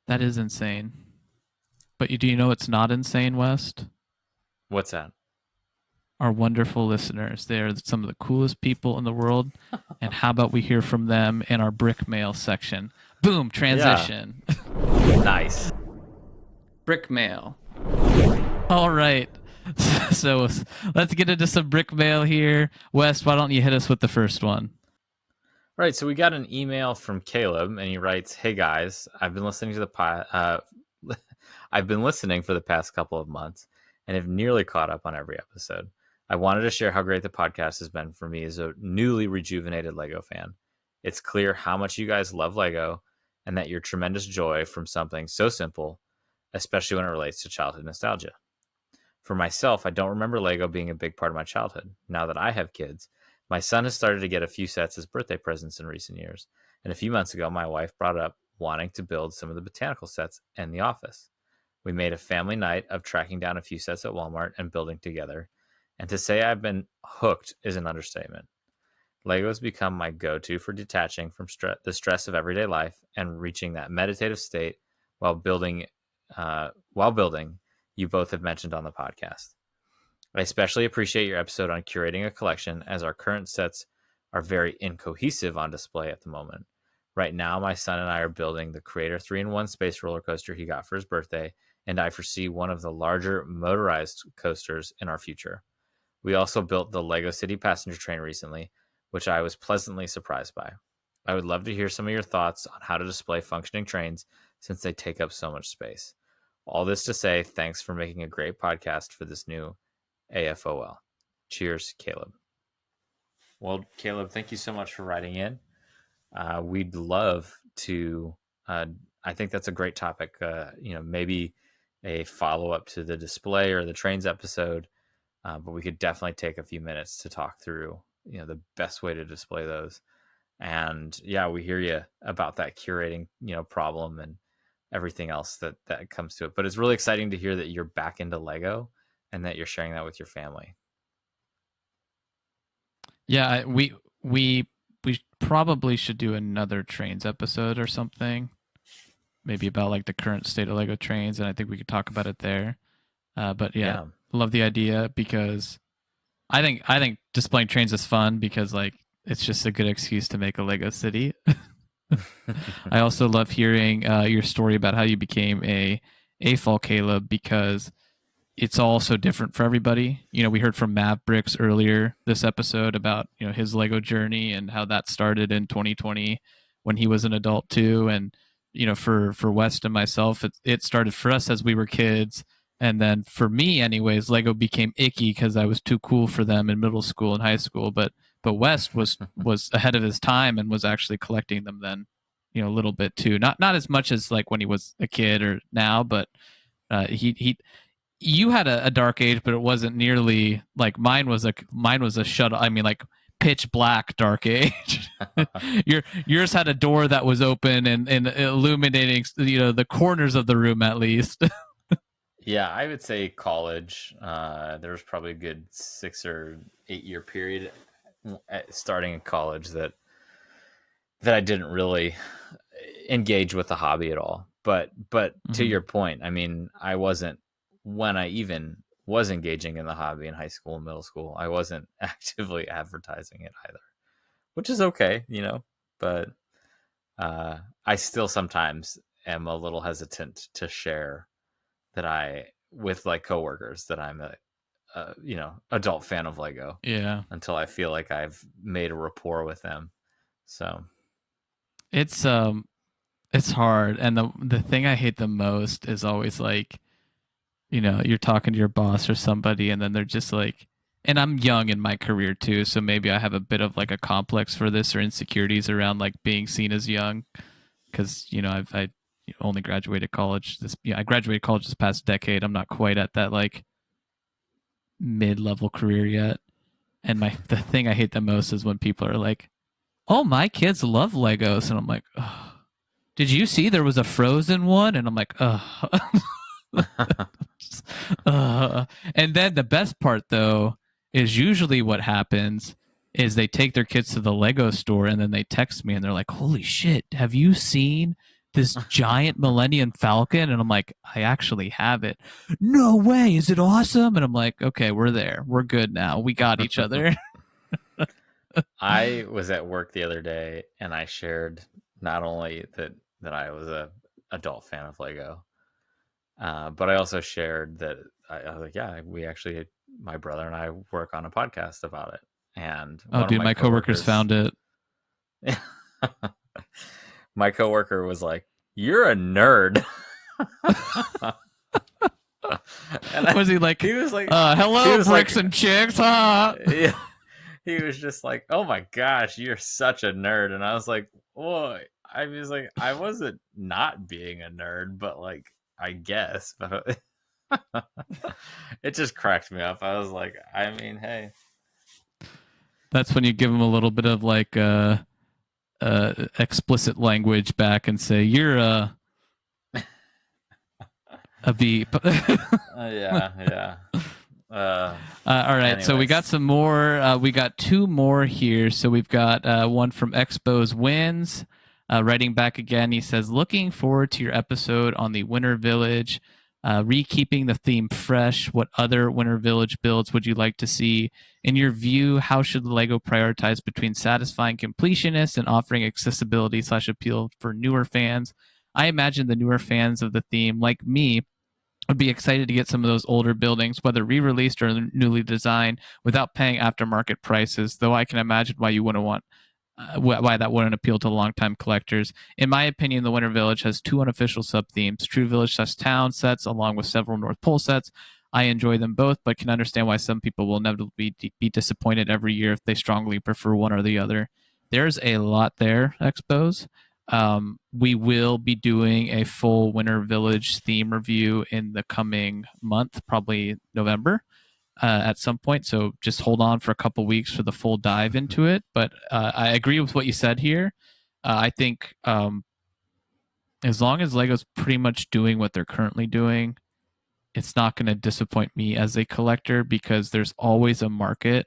that is insane. But do you know what's not insane, West? What's that? Our wonderful listeners. They are some of the coolest people in the world. And how about we hear from them in our Brick Mail section? Boom, transition. Yeah. Nice. Brick Mail. All right. So let's get into some Brick Mail here. Wes, why don't you hit us with the first one? Right, so we got an email from Caleb, and he writes, "Hey guys, I've been listening I've been listening for the past couple of months, and have nearly caught up on every episode. I wanted to share how great the podcast has been for me as a newly rejuvenated Lego fan. It's clear how much you guys love Lego, and that your tremendous joy from something so simple, especially when it relates to childhood nostalgia. For myself, I don't remember Lego being a big part of my childhood. Now that I have kids, my son has started to get a few sets as birthday presents in recent years, and a few months ago, my wife brought up wanting to build some of the botanical sets in the office. We made a family night of tracking down a few sets at Walmart and building together, and to say I've been hooked is an understatement. Lego has become my go-to for detaching from the stress of everyday life and reaching that meditative state while building. You both have mentioned on the podcast. I especially appreciate your episode on curating a collection, as our current sets are very incohesive on display at the moment. Right now, my son and I are building the Creator 3-in-1 space roller coaster he got for his birthday, and I foresee one of the larger motorized coasters in our future. We also built the Lego City passenger train recently, which I was pleasantly surprised by. I would love to hear some of your thoughts on how to display functioning trains since they take up so much space. All this to say, thanks for making a great podcast for this new AFOL. Cheers, Caleb. Well, Caleb, thank you so much for writing in. We'd love to. I think that's a great topic. Maybe a follow-up to the display or the trains episode, but we could definitely take a few minutes to talk through, the best way to display those. And yeah, we hear you about that curating, problem and everything else that comes to it. But it's really exciting to hear that you're back into Lego and that you're sharing that with your family. Yeah, we probably should do another trains episode or something. Maybe about like the current state of Lego trains, and I think we could talk about it there. But yeah, love the idea because I think displaying trains is fun because like it's just a good excuse to make a Lego city. I also love hearing your story about how you became a AFOL Caleb because it's all so different for everybody. We heard from Mav Bricks earlier this episode about his Lego journey and how that started in 2020 when he was an adult too. And for West and myself, it started for us as we were kids. And then for me, anyways, Lego became icky because I was too cool for them in middle school and high school. But West was ahead of his time and was actually collecting them then, a little bit too. Not as much as like when he was a kid or now, but you had a dark age, but it wasn't nearly like mine was a shut. I mean, like pitch black dark age. Yours had a door that was open and illuminating, the corners of the room at least. Yeah, I would say college. There was probably a good 6 or 8 year period starting in college that I didn't really engage with the hobby at all. But to your point, I mean, I wasn't, when I even was engaging in the hobby in high school and middle school, I wasn't actively advertising it either, which is okay, but I still sometimes am a little hesitant to share that with like coworkers that I'm adult fan of Lego Yeah. until I feel like I've made a rapport with them. So It's hard. And the thing I hate the most is always like, you're talking to your boss or somebody and then they're just like, and I'm young in my career too, so maybe I have a bit of like a complex for this or insecurities around like being seen as young because I only graduated college I graduated college this past decade. I'm not quite at that like mid-level career yet. And the thing I hate the most is when people are like, "Oh, my kids love Legos," and I'm like, "Oh, did you see there was a Frozen one?" And I'm like, "Oh." And then the best part though is usually what happens is they take their kids to the Lego store and then they text me and they're like, "Holy shit, have you seen this giant Millennium Falcon?" And I'm like, "I actually have it." "No way, is it awesome?" And I'm like, "Okay, we're there. We're good now. We got each other." I was at work the other day and I shared not only that I was a adult fan of Lego, but I also shared that I was like, yeah, my brother and I work on a podcast about it. And Oh, one of dude, my coworkers found it. my coworker was like, "You're a nerd." And Was he like, he was like, "Hello, bricks and chicks, huh?" Yeah, he was just like, "Oh my gosh, you're such a nerd." And I was like, "Boy," I was like, I wasn't not being a nerd, but like, I guess, but it just cracked me up. I was like, I mean, hey. That's when you give them a little bit of like explicit language back and say, "You're a beep." Yeah. All right, so we got Anyways. some more. We got two more here. So we've got one from Expos Wins. Writing back again, he says, "Looking forward to your episode on the Winter Village. Re-keeping the theme fresh. What other Winter Village builds would you like to see? In your view, how should LEGO prioritize between satisfying completionists and offering accessibility/appeal for newer fans? I imagine the newer fans of the theme, like me, would be excited to get some of those older buildings, whether re-released or newly designed, without paying aftermarket prices. Though I can imagine why you wouldn't want, why that wouldn't appeal to longtime collectors. In my opinion, the Winter Village has two unofficial sub-themes: True Village / Town sets, along with several North Pole sets. I enjoy them both, but can understand why some people will inevitably be disappointed every year if they strongly prefer one or the other. There's a lot there, Expos. We will be doing a full Winter Village theme review in the coming month, probably November at some point. So just hold on for a couple weeks for the full dive into it. But I agree with what you said here. I think as long as Lego's pretty much doing what they're currently doing, it's not going to disappoint me as a collector because there's always a market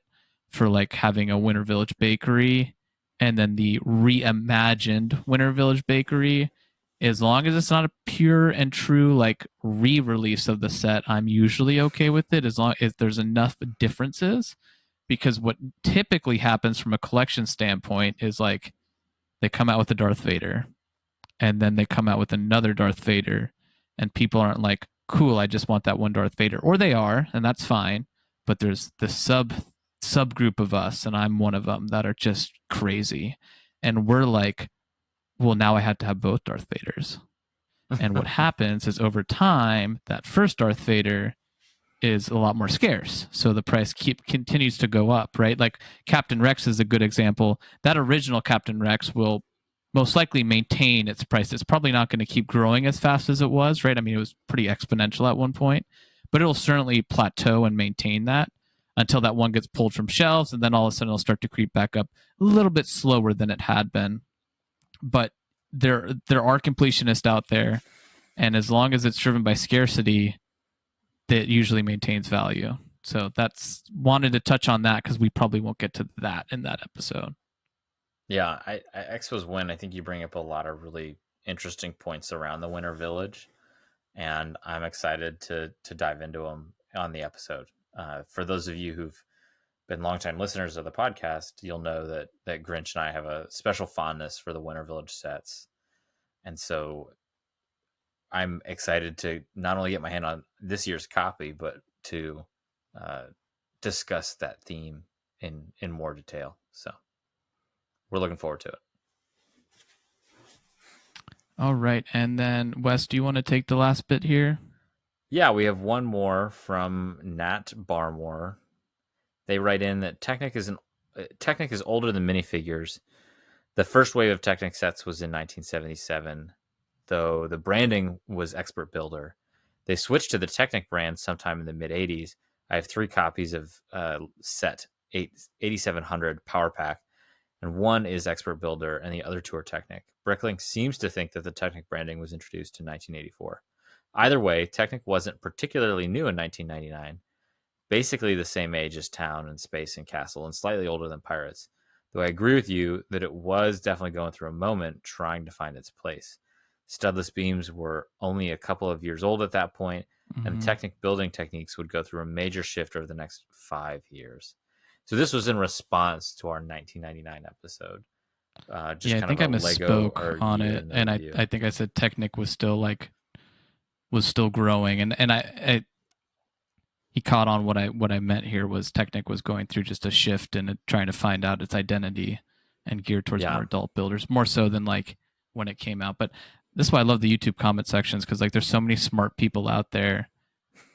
for like having a Winter Village bakery and then the reimagined Winter Village bakery. As long as it's not a pure and true like re-release of the set, I'm usually okay with it as long as there's enough differences. Because what typically happens from a collection standpoint is like they come out with a Darth Vader and then they come out with another Darth Vader, and people aren't like, "Cool, I just want that one Darth Vader," or they are, and that's fine. But there's the subgroup of us, and I'm one of them that are just crazy, and we're like, "Well, now I had to have both Darth Vaders." And what happens is over time, that first Darth Vader is a lot more scarce. So the price continues to go up, right? Like Captain Rex is a good example. That original Captain Rex will most likely maintain its price. It's probably not going to keep growing as fast as it was, right? I mean, it was pretty exponential at one point, but it'll certainly plateau and maintain that until that one gets pulled from shelves, and then all of a sudden it'll start to creep back up a little bit slower than it had been. But there are completionists out there, and as long as it's driven by scarcity, that usually maintains value. So that's wanted to touch on that because we probably won't get to that in that episode. Yeah, I Expos Win. I think you bring up a lot of really interesting points around the Winter Village, and I'm excited to dive into them on the episode. For those of you who've been longtime listeners of the podcast, you'll know that Grinch and I have a special fondness for the Winter Village sets, and so I'm excited to not only get my hand on this year's copy, but to discuss that theme in more detail. So we're looking forward to it. All right. And then, Wes, do you want to take the last bit here? Yeah, we have one more from Nat Barmore. They write in that Technic is older than minifigures. The first wave of Technic sets was in 1977, though the branding was Expert Builder. They switched to the Technic brand sometime in the mid-'80s. I have 3 copies of set 8700 Power Pack, and one is Expert Builder, and the other 2 are Technic. Bricklink seems to think that the Technic branding was introduced in 1984. Either way, Technic wasn't particularly new in 1999. Basically the same age as Town and Space and Castle, and slightly older than Pirates. Though I agree with you that it was definitely going through a moment trying to find its place. Studless beams were only a couple of years old at that point, and the Technic building techniques would go through a major shift over the next 5 years. So this was in response to our 1999 episode. I think I misspoke on it, and I think I said Technic was still growing, and he caught on what I meant here was Technic was going through just a shift and trying to find out its identity and geared towards more adult builders, more so than like when it came out. But this is why I love the YouTube comment sections, because like there's so many smart people out there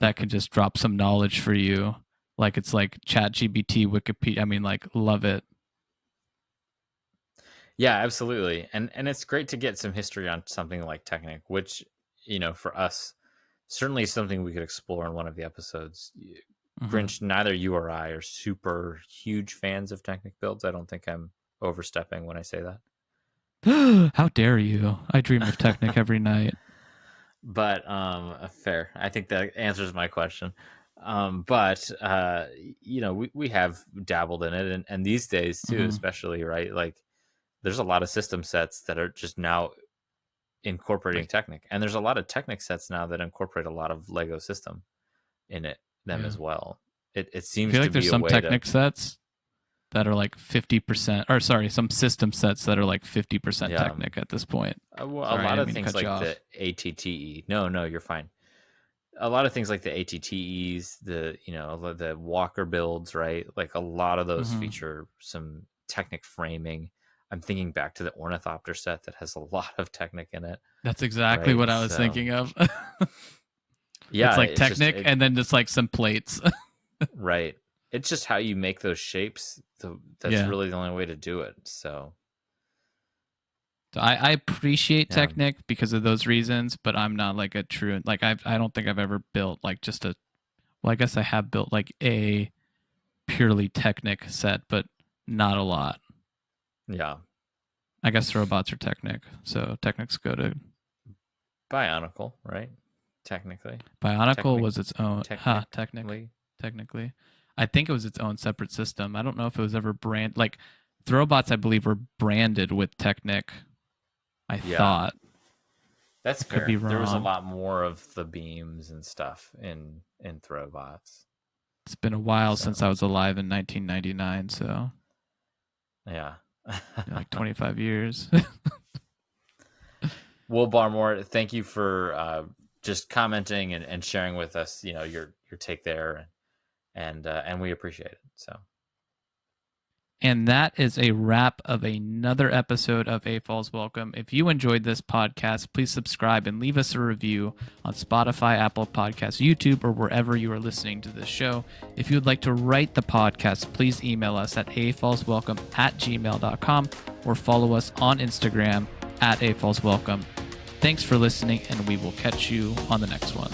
that can just drop some knowledge for you. Like it's like ChatGPT, Wikipedia. I mean, like, love it. Yeah, absolutely. And it's great to get some history on something like Technic, which, for us, certainly something we could explore in one of the episodes. Grinch, neither you or I are super huge fans of Technic builds. I don't think I'm overstepping when I say that. How dare you? I dream of Technic every night. But fair. I think that answers my question. But we have dabbled in it, and these days too, especially, right? Like, there's a lot of system sets that are just now incorporating Technic, and there's a lot of Technic sets now that incorporate a lot of Lego system in them as well. It seems to be there's some Technic sets that are like 50%, or sorry, some system sets that are like 50% Technic at this point. A lot of things like the ATTE. No, you're fine. A lot of things like the ATTEs, the Walker builds, right? Like a lot of those feature some Technic framing. I'm thinking back to the Ornithopter set that has a lot of Technic in it. That's exactly what I was thinking of. Yeah, it's like Technic and then just like some plates. Right. It's just how you make those shapes. That's really the only way to do it. So I appreciate Technic because of those reasons, but I'm not like a true, like I don't think I've ever built like just I guess I have built like a purely Technic set, but not a lot. Yeah. I guess robots are Technic, so Technic's good. Bionicle, right? Technically. Bionicle was its own. Technically. I think it was its own separate system. I don't know if it was ever branded. Like, Throwbots, I believe, were branded with Technic. I thought. That's fair. Could be wrong. There was a lot more of the beams and stuff in Throwbots. It's been a while since I was alive in 1999, so. Yeah. Like 25 years. Will Barmore, thank you for just commenting and sharing with us, your take there, and we appreciate it. So. And that is a wrap of another episode of AFOLs Welcome. If you enjoyed this podcast, please subscribe and leave us a review on Spotify, Apple Podcasts, YouTube, or wherever you are listening to this show. If you would like to write the podcast, please email us at afolswelcome@gmail.com or follow us on Instagram @afolswelcome. Thanks for listening, and we will catch you on the next one.